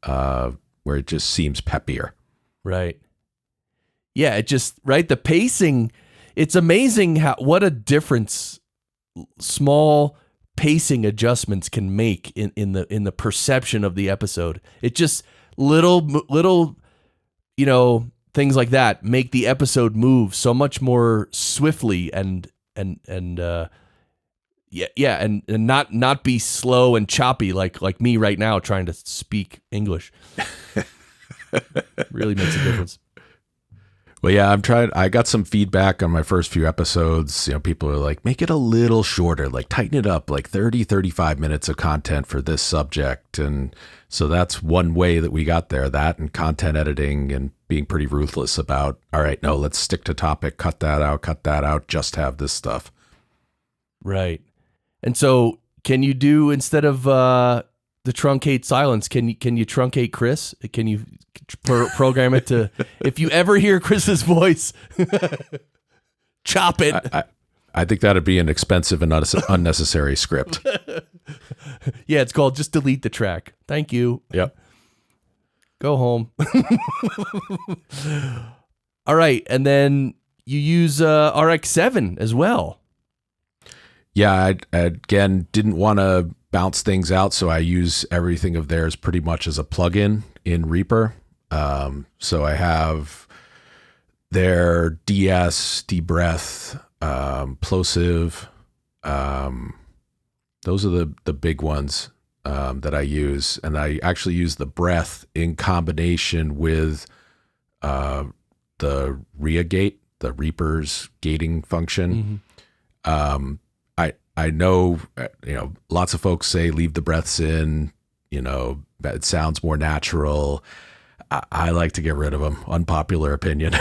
where it just seems peppier. Right. Yeah, it just, right? The pacing, it's amazing what a difference small pacing adjustments can make in the perception of the episode. It just little things like that make the episode move so much more swiftly and not be slow and choppy like me right now trying to speak English. Really makes a difference. Well, yeah, I got some feedback on my first few episodes. People are like, make it a little shorter, like tighten it up, like 35 minutes of content for this subject. And so that's one way that we got there, that and content editing and being pretty ruthless about, all right, no, let's stick to topic, cut that out, just have this stuff. Right. And so can you do, instead of the truncate silence, can you truncate Chris? Can you program it to, if you ever hear Chris's voice, chop it? I think that'd be an expensive and unnecessary script. Yeah, it's called just delete the track. Thank you. Yep. Go home. All right. And then you use RX-7 as well. Yeah, I again didn't want to bounce things out, so I use everything of theirs pretty much as a plugin in Reaper. So I have their DS, debreath, plosive. Those are the big ones that I use, and I actually use the breath in combination with the RIA gate, the Reaper's gating function. Mm-hmm. I know, lots of folks say leave the breaths in, it sounds more natural. I like to get rid of them. Unpopular opinion.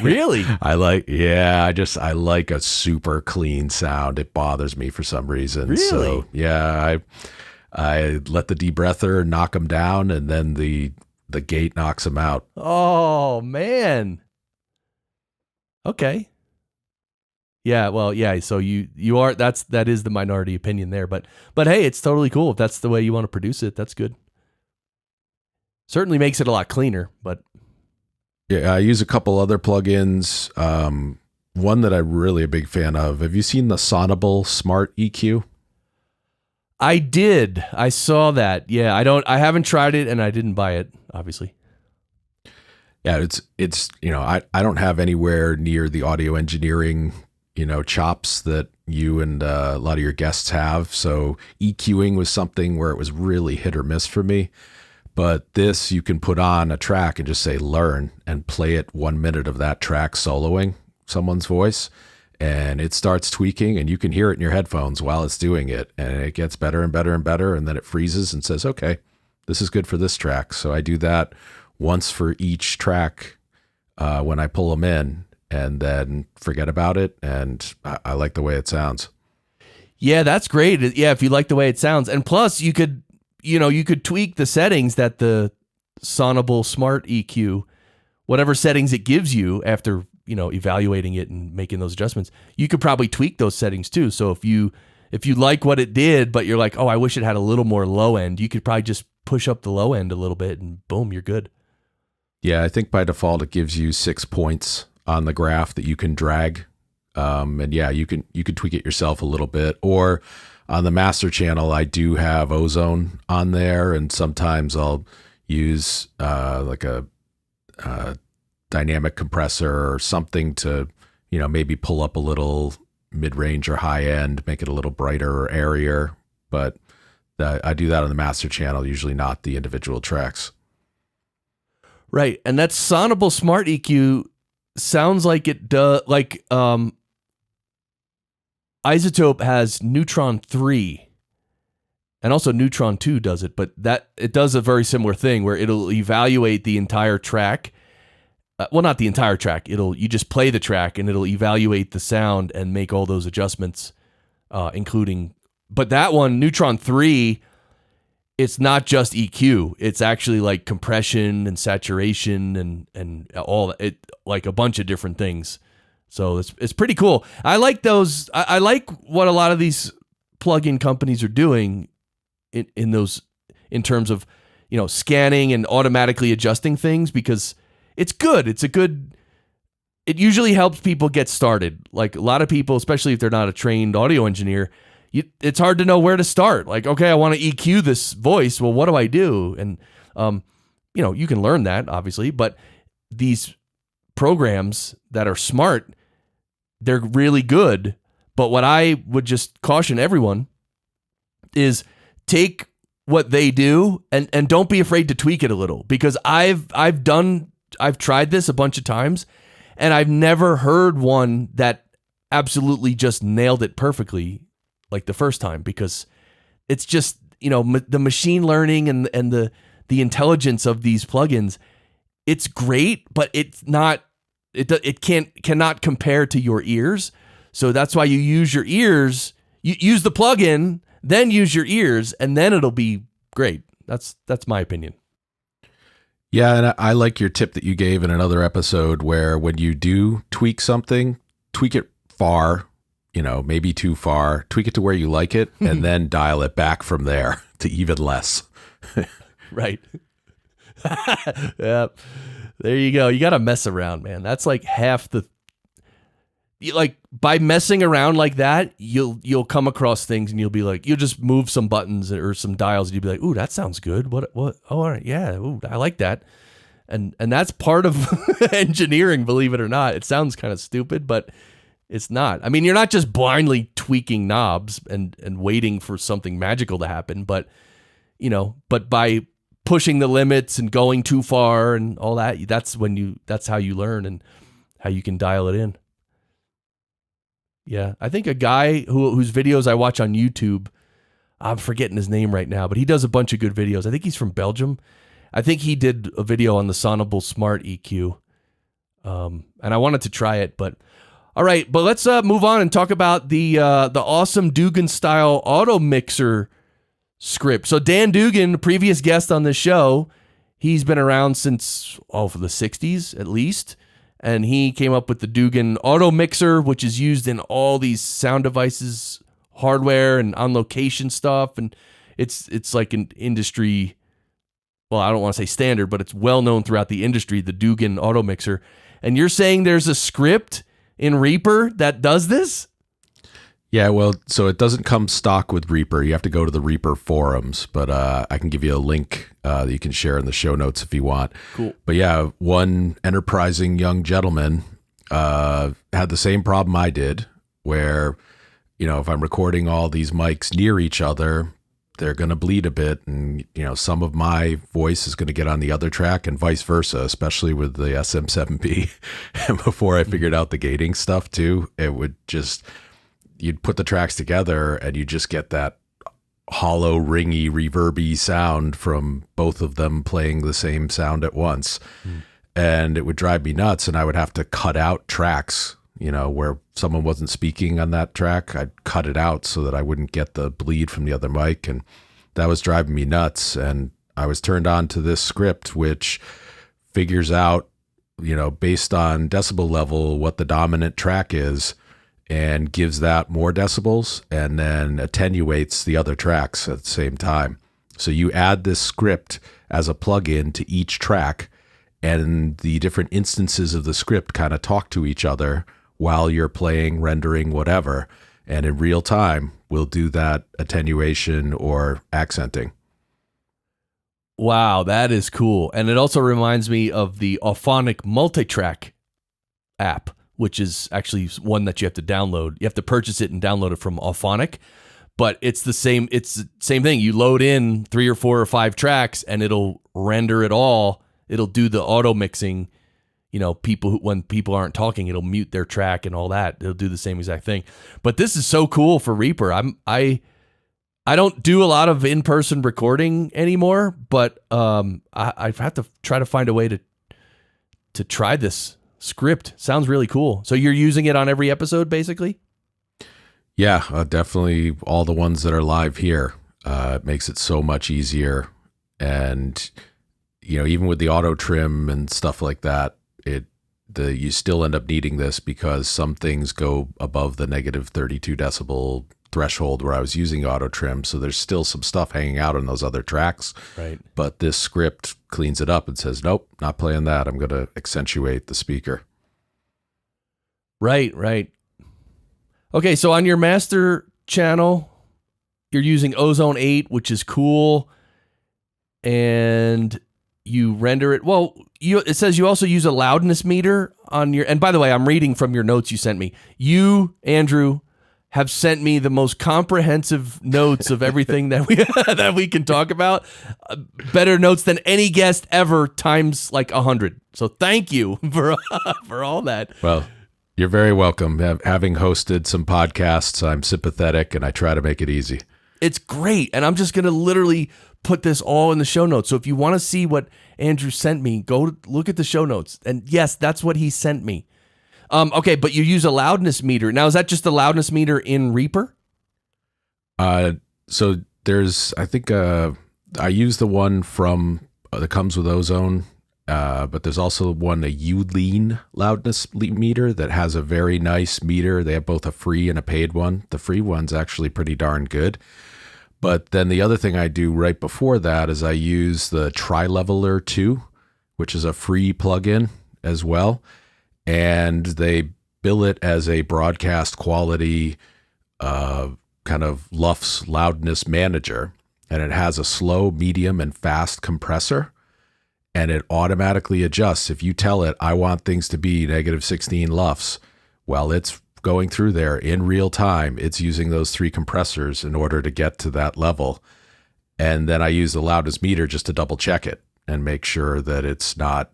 Really? I like a super clean sound. It bothers me for some reason. Really? So yeah, I let the debreather knock them down, and then the gate knocks them out. Oh man. Okay. Yeah, well, yeah. So you are that is the minority opinion there, but hey, it's totally cool if that's the way you want to produce it. That's good. Certainly makes it a lot cleaner, but yeah, I use a couple other plugins. One that I'm really a big fan of. Have you seen the Sonable Smart EQ? I did. I saw that. Yeah, I haven't tried it, and I didn't buy it, obviously. Yeah, it's I don't have anywhere near the audio engineering chops that you and a lot of your guests have. So EQing was something where it was really hit or miss for me. But this, you can put on a track and just say learn and play it 1 minute of that track soloing someone's voice, and it starts tweaking, and you can hear it in your headphones while it's doing it, and it gets better and better and better, and then it freezes and says, okay, this is good for this track. So I do that once for each track when I pull them in, and then forget about it, and I like the way it sounds. Yeah, that's great. Yeah, if you like the way it sounds. And plus, you could tweak the settings that the Sonable Smart EQ, whatever settings it gives you after, evaluating it and making those adjustments, you could probably tweak those settings too. So if you like what it did, but you're like, oh, I wish it had a little more low end, you could probably just push up the low end a little bit and boom, you're good. Yeah, I think by default it gives you 6 points on the graph that you can drag. And yeah, you can tweak it yourself a little bit. Or on the master channel, I do have ozone on there, and sometimes I'll use like a dynamic compressor or something to, maybe pull up a little mid-range or high-end, make it a little brighter or airier. But I do that on the master channel, usually not the individual tracks. Right, and that Sonable Smart EQ sounds like it does, like Isotope has Neutron 3, and also Neutron 2 does it, but that it does a very similar thing where it'll evaluate the entire track. Well, not the entire track. You just play the track, and it'll evaluate the sound and make all those adjustments, including. But that one, Neutron 3, it's not just EQ. It's actually like compression and saturation and all it, like a bunch of different things. So it's pretty cool. I like those. I like what a lot of these plugin companies are doing in terms of, scanning and automatically adjusting things, because it's good. It's a good it usually helps people get started. Like a lot of people, especially if they're not a trained audio engineer, it's hard to know where to start. Like, okay, I want to EQ this voice. Well, what do I do? And, you can learn that obviously, but these programs that are smart, they're really good. But what I would just caution everyone is take what they do and don't be afraid to tweak it a little, because I've tried this a bunch of times and I've never heard one that absolutely just nailed it perfectly like the first time, because it's just, the machine learning and the intelligence of these plugins, it's great, but it's not, it cannot compare to your ears. So that's why you use your ears, you use the plugin, then use your ears, and then it'll be great. That's my opinion. Yeah, and I like your tip that you gave in another episode where when you do tweak something, tweak it far, maybe too far, tweak it to where you like it, and then dial it back from there to even less. Right. Yep. There you go. You got to mess around, man. That's like half the... by messing around like that, you'll come across things and you'll be like, you'll just move some buttons or some dials and you'll be like, ooh, that sounds good. What? Oh, all right. Yeah. Ooh, I like that. And that's part of engineering, believe it or not. It sounds kind of stupid, but it's not. I mean, you're not just blindly tweaking knobs and waiting for something magical to happen, but by pushing the limits and going too far and all that, that's how you learn and how you can dial it in. Yeah, I think a guy whose videos I watch on YouTube, I'm forgetting his name right now, but he does a bunch of good videos. I think he's from Belgium. I think he did a video on the Sonable Smart EQ, and I wanted to try it. But all right, but let's move on and talk about the awesome Dugan style auto mixer script. So Dan Dugan, previous guest on this show, he's been around since for the 60s at least. And he came up with the Dugan Auto Mixer, which is used in all these sound devices, hardware, and on location stuff. And it's like an industry, well, I don't want to say standard, but it's well known throughout the industry, the Dugan Auto Mixer. And you're saying there's a script in Reaper that does this? Yeah, well, so it doesn't come stock with Reaper. You have to go to the Reaper forums, but I can give you a link that you can share in the show notes if you want. Cool. But yeah, one enterprising young gentleman had the same problem I did, where, if I'm recording all these mics near each other, they're going to bleed a bit, and some of my voice is going to get on the other track and vice versa, especially with the SM7B. And before I figured out the gating stuff too, it would just... you'd put the tracks together and you just get that hollow, ringy, reverby sound from both of them playing the same sound at once. And it would drive me nuts, and I would have to cut out tracks, where someone wasn't speaking on that track. I'd cut it out so that I wouldn't get the bleed from the other mic, and that was driving me nuts. And I was turned on to this script, which figures out, based on decibel level, what the dominant track is, and gives that more decibels, and then attenuates the other tracks at the same time. So you add this script as a plugin to each track, and the different instances of the script kind of talk to each other while you're playing, rendering, whatever. And in real time, we'll do that attenuation or accenting. Wow, that is cool. And it also reminds me of the Auphonic Multitrack app, which is actually one that you have to download. You have to purchase it and download it from Auphonic, but it's the same thing. You load in 3 or 4 or 5 tracks and it'll render it all. It'll do the auto mixing. When people aren't talking, it'll mute their track and all that. It'll do the same exact thing. But this is so cool for Reaper. I don't do a lot of in-person recording anymore, but I have to try to find a way to try this script. Sounds really cool. So you're using it on every episode, basically? Yeah, definitely all the ones that are live here. It makes it so much easier. And, even with the auto trim and stuff like that, you still end up needing this because some things go above the negative 32 decibel threshold where I was using auto trim. So there's still some stuff hanging out on those other tracks. Right. But this script cleans it up and says, nope, not playing that. I'm going to accentuate the speaker. Right. Okay, so on your master channel, you're using Ozone 8, which is cool, and you render it. Well, it says you also use a loudness meter on your. And by the way, I'm reading from your notes you sent me. You, Andrew, have sent me the most comprehensive notes of everything that we can talk about. Better notes than any guest ever, times like 100. So thank you for all that. Well, you're very welcome. Having hosted some podcasts, I'm sympathetic and I try to make it easy. It's great. And I'm just going to literally put this all in the show notes. So if you want to see what Andrew sent me, go look at the show notes. And yes, that's what he sent me. Okay, but you use a loudness meter. Now, is that just a loudness meter in Reaper? So there's, I think, I use the one from that comes with Ozone, but there's also one, a Ulene loudness meter that has a very nice meter. They have both a free and a paid one. The free one's actually pretty darn good. But then the other thing I do right before that is I use the Tri-Leveler 2, which is a free plugin as well. And they bill it as a broadcast quality kind of LUFS loudness manager. And it has a slow, medium, and fast compressor. And it automatically adjusts. If you tell it, I want things to be -16 LUFS, well, it's going through there in real time. It's using those 3 compressors in order to get to that level. And then I use the loudness meter just to double check it and make sure that it's not,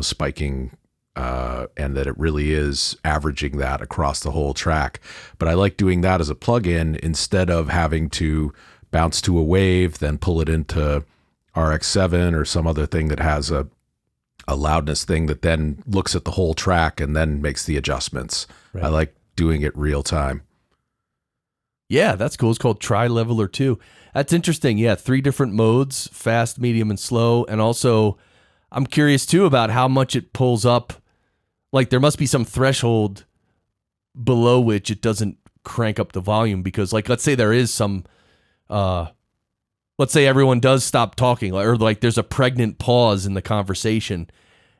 spiking and that it really is averaging that across the whole track. But I like doing that as a plugin instead of having to bounce to a wave, then pull it into RX7 or some other thing that has a loudness thing that then looks at the whole track and then makes the adjustments. Right. I like doing it real time. Yeah, that's cool. It's called Tri-Leveler 2. That's interesting. Yeah, 3 different modes, fast, medium, and slow. And also, I'm curious too about how much it pulls up. Like there must be some threshold below which it doesn't crank up the volume because like, let's say there is some, let's say everyone does stop talking or like there's a pregnant pause in the conversation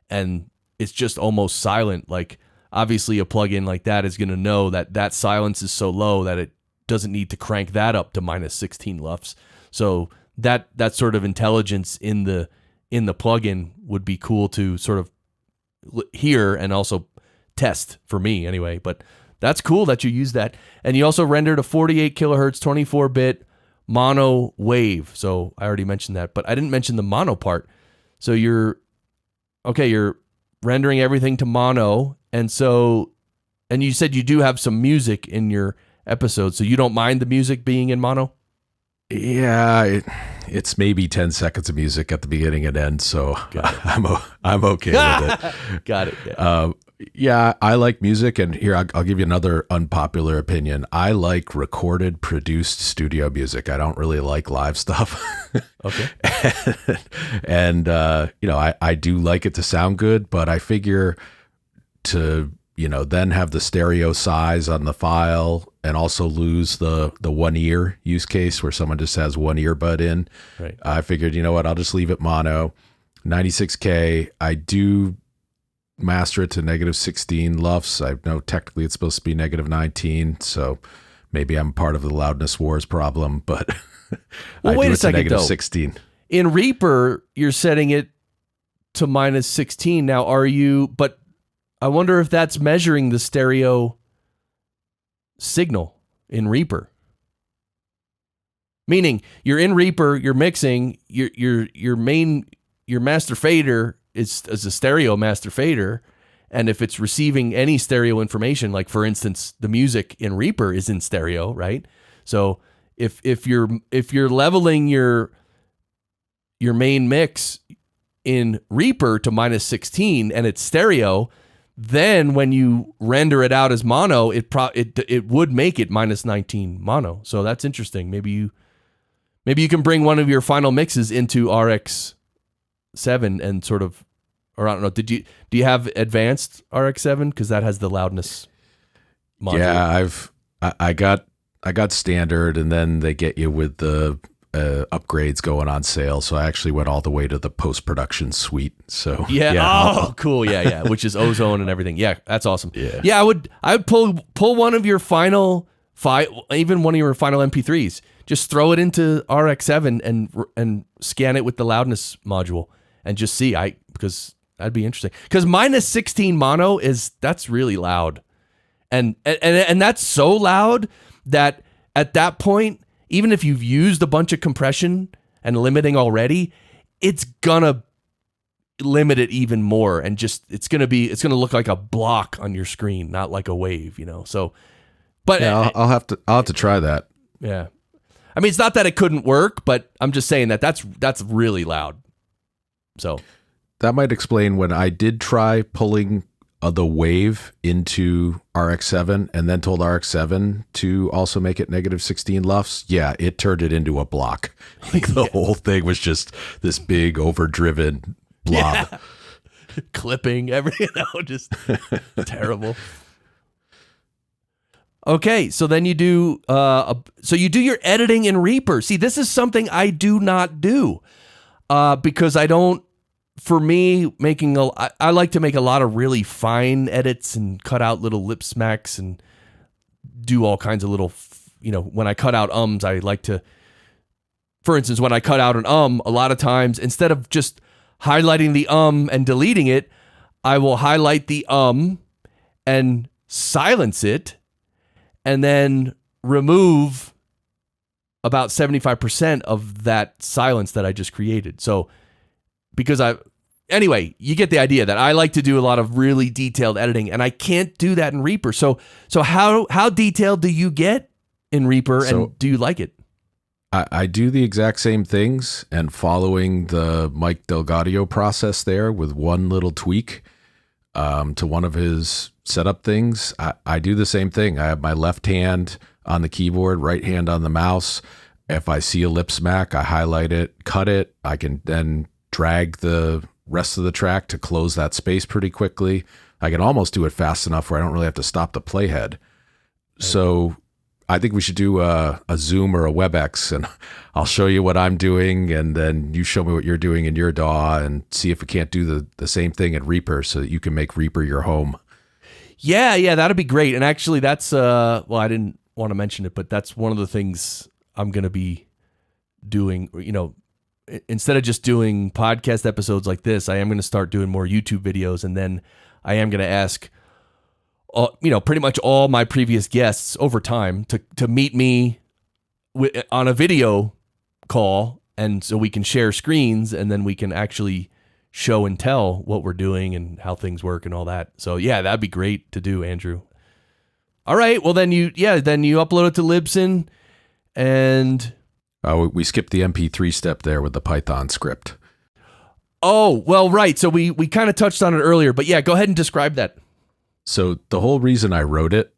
and it's just almost silent. Like obviously a plugin like that is going to know that silence is so low that it doesn't need to crank that up to -16 LUFS. So that sort of intelligence in the plugin would be cool to sort of hear and also test for me anyway. But that's cool that you use that. And you also rendered a 48 kilohertz, 24-bit mono wave. So I already mentioned that, but I didn't mention the mono part. So you're rendering everything to mono. And you said you do have some music in your episode. So you don't mind the music being in mono? Yeah, it's maybe 10 seconds of music at the beginning and end, so I'm okay with it. Got it. Yeah, I like music, and here I'll give you another unpopular opinion. I like recorded, produced studio music. I don't really like live stuff. Okay. and I do like it to sound good, but I figure to then have the stereo size on the file and also lose the one ear use case where someone just has one earbud in. Right. I figured, you know what, I'll just leave it mono. 96K. I do master it to -16 LUFS. I know technically it's supposed to be -19, so maybe I'm part of the loudness wars problem, but well, I wait do a second, it to -16. In Reaper, you're setting it to -16. Now, but I wonder if that's measuring the stereo signal in Reaper. Meaning, you're in Reaper, you're mixing, your master fader is a stereo master fader, and if it's receiving any stereo information, like for instance, the music in Reaper is in stereo, right? So if you're leveling your main mix in Reaper to -16 and it's stereo, then when you render it out as mono, it would make it -19 mono. So that's interesting. Maybe you can bring one of your final mixes into RX7 and sort of, or I don't know. Do you have advanced RX7 because that has the loudness module? Yeah, I got standard, and then they get you with the upgrades going on sale, so I actually went all the way to the post-production suite. So cool. Yeah. Which is ozone and everything. Yeah, that's awesome. Yeah. I would pull one of your final even one of your final MP3s. Just throw it into RX7 and scan it with the loudness module and just see. Because that'd be interesting. Because -16 mono that's really loud, and that's so loud that at that point, even if you've used a bunch of compression and limiting already, it's gonna limit it even more, and just it's gonna look like a block on your screen, not like a wave, So, but yeah, I'll have to try that. Yeah, I mean, it's not that it couldn't work, but I'm just saying that's really loud. So that might explain when I did try pulling the wave into RX7 and then told RX7 to also make it -16 LUFS. Yeah, it turned it into a block. Like the whole thing was just this big overdriven blob. Yeah. Clipping everything, just terrible. Okay, so then you do you do your editing in Reaper. See, this is something I do not do because I don't. For me, I like to make a lot of really fine edits and cut out little lip smacks and do all kinds of little, when I cut out ums, I like to, for instance, when I cut out an a lot of times, instead of just highlighting the and deleting it, I will highlight the and silence it and then remove about 75% of that silence that I just created. So, because anyway, you get the idea that I like to do a lot of really detailed editing, and I can't do that in Reaper. So how detailed do you get in Reaper, and do you like it? I do the exact same things, and following the Mike Delgadio process there with one little tweak to one of his setup things. I do the same thing. I have my left hand on the keyboard, right hand on the mouse. If I see a lip smack, I highlight it, cut it. I can then drag the rest of the track to close that space pretty quickly. I can almost do it fast enough where I don't really have to stop the playhead. So I think we should do a Zoom or a WebEx, and I'll show you what I'm doing, and then you show me what you're doing in your DAW, and see if we can't do the same thing at Reaper so that you can make Reaper your home. Yeah, that'd be great. And actually that's, I didn't want to mention it, but that's one of the things I'm going to be doing, instead of just doing podcast episodes like this, I am going to start doing more YouTube videos, and then I am going to ask, pretty much all my previous guests over time to meet me on a video call, and so we can share screens, and then we can actually show and tell what we're doing and how things work and all that. So yeah, that'd be great to do, Andrew. All right, well then you upload it to Libsyn, and we skipped the MP3 step there with the Python script. Oh, well, right. So we kind of touched on it earlier, but yeah, go ahead and describe that. So the whole reason I wrote it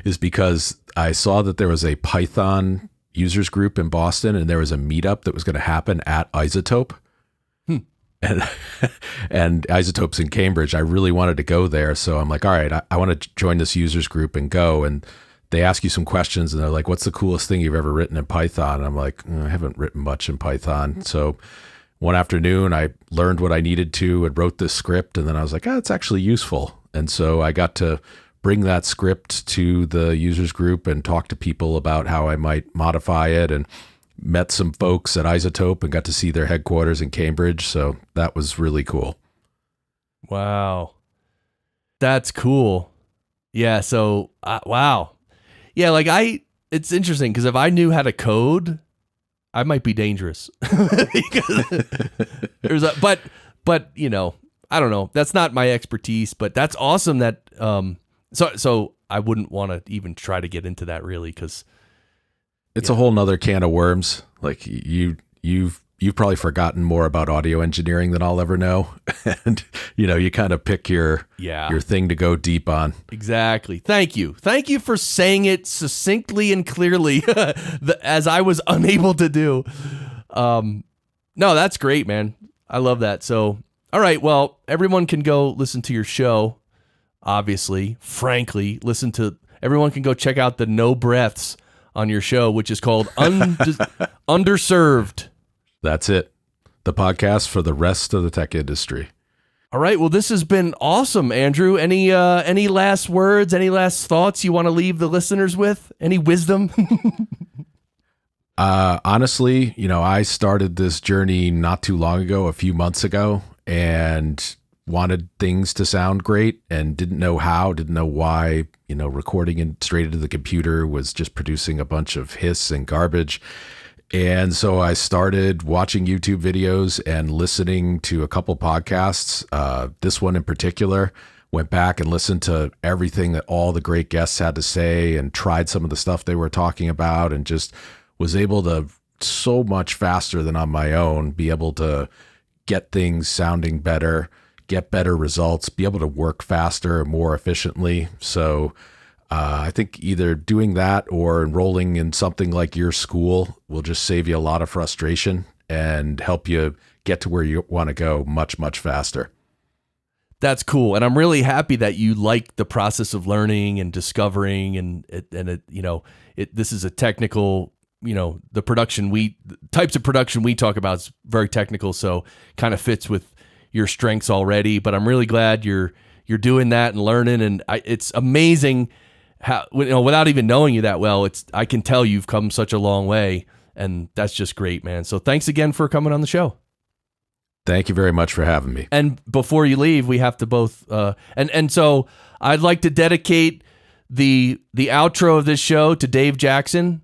is because I saw that there was a Python users group in Boston, and there was a meetup that was going to happen at Isotope. And Isotope's in Cambridge. I really wanted to go there. So I'm like, all right, I want to join this users group and go. And they ask you some questions, and they're like, what's the coolest thing you've ever written in Python? And I'm like, I haven't written much in Python. So one afternoon I learned what I needed to and wrote this script. And then I was like, it's actually useful. And so I got to bring that script to the users group and talk to people about how I might modify it, and met some folks at Isotope and got to see their headquarters in Cambridge. So that was really cool. Wow. That's cool. Yeah. So, wow. Yeah. It's interesting because if I knew how to code, I might be dangerous. But I don't know. That's not my expertise, but that's awesome that, so I wouldn't want to even try to get into that really, because it's a whole nother can of worms. Like you've probably forgotten more about audio engineering than I'll ever know. And you kind of pick your thing to go deep on. Exactly. Thank you for saying it succinctly and clearly as I was unable to do. No, that's great, man. I love that. So, all right. Well, everyone can go listen to your show. Obviously, frankly, everyone can go check out the No Breaths on your show, which is called Underserved. That's it. The podcast for the rest of the tech industry. All right. Well, this has been awesome, Andrew. Any last words, any last thoughts you want to leave the listeners with? Any wisdom? Honestly, I started this journey not too long ago, a few months ago, and wanted things to sound great and didn't know how, didn't know why. Recording it straight into the computer was just producing a bunch of hiss and garbage. And so I started watching YouTube videos and listening to a couple podcasts. This one in particular, went back and listened to everything that all the great guests had to say and tried some of the stuff they were talking about, and just was able to, so much faster than on my own, be able to get things sounding better, get better results, be able to work faster, more efficiently. So I think either doing that or enrolling in something like your school will just save you a lot of frustration and help you get to where you want to go much, much faster. That's cool. And I'm really happy that you like the process of learning and discovering, this is a technical, the types of production we talk about is very technical. So kind of fits with your strengths already, but I'm really glad you're doing that and learning. And it's amazing how, without even knowing you that well, I can tell you've come such a long way, and that's just great, man. So thanks again for coming on the show. Thank you very much for having me. And before you leave, we have to both, so I'd like to dedicate the outro of this show to Dave Jackson.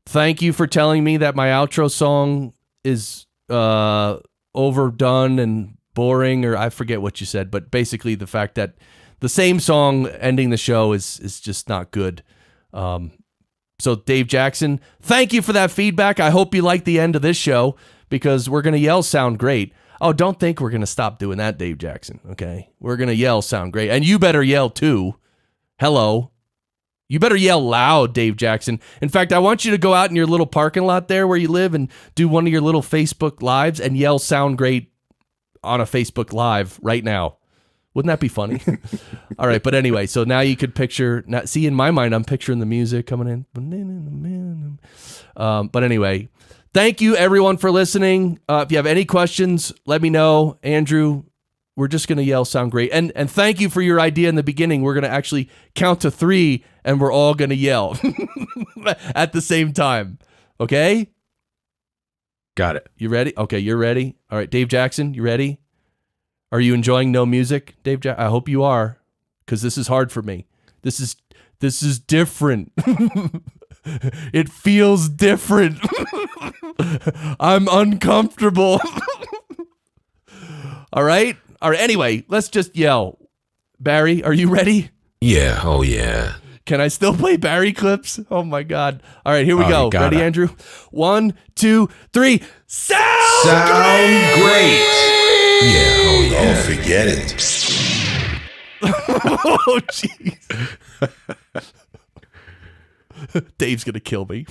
Thank you for telling me that my outro song is overdone and boring, or I forget what you said, but basically the fact that the same song ending the show is just not good. So Dave Jackson, thank you for that feedback. I hope you like the end of this show, because we're going to yell sound great. Oh, don't think we're going to stop doing that, Dave Jackson. Okay. We're going to yell sound great. And you better yell too. Hello. You better yell loud, Dave Jackson. In fact, I want you to go out in your little parking lot there where you live and do one of your little Facebook lives and yell sound great on a Facebook live right now. Wouldn't that be funny? All right. But anyway, so now you could picture, see, in my mind, I'm picturing the music coming in. But anyway, thank you everyone for listening. If you have any questions, let me know. Andrew, we're just going to yell sound great. And thank you for your idea in the beginning. We're going to actually count to 3 and we're all going to yell at the same time. Okay? Got it. You ready? Okay, you're ready. All right, Dave Jackson, you ready? Are you enjoying no music, Dave Jackson? I hope you are, because this is hard for me. This is different. It feels different. I'm uncomfortable. All right. Anyway, let's just yell. Barry, are you ready? Yeah. Oh, yeah. Can I still play Barry clips? Oh my God. All right, here we go. Ready, Andrew? 1, 2, 3. Sound great. Yeah. Oh, yeah. Oh, forget it. Oh, jeez. Dave's going to kill me.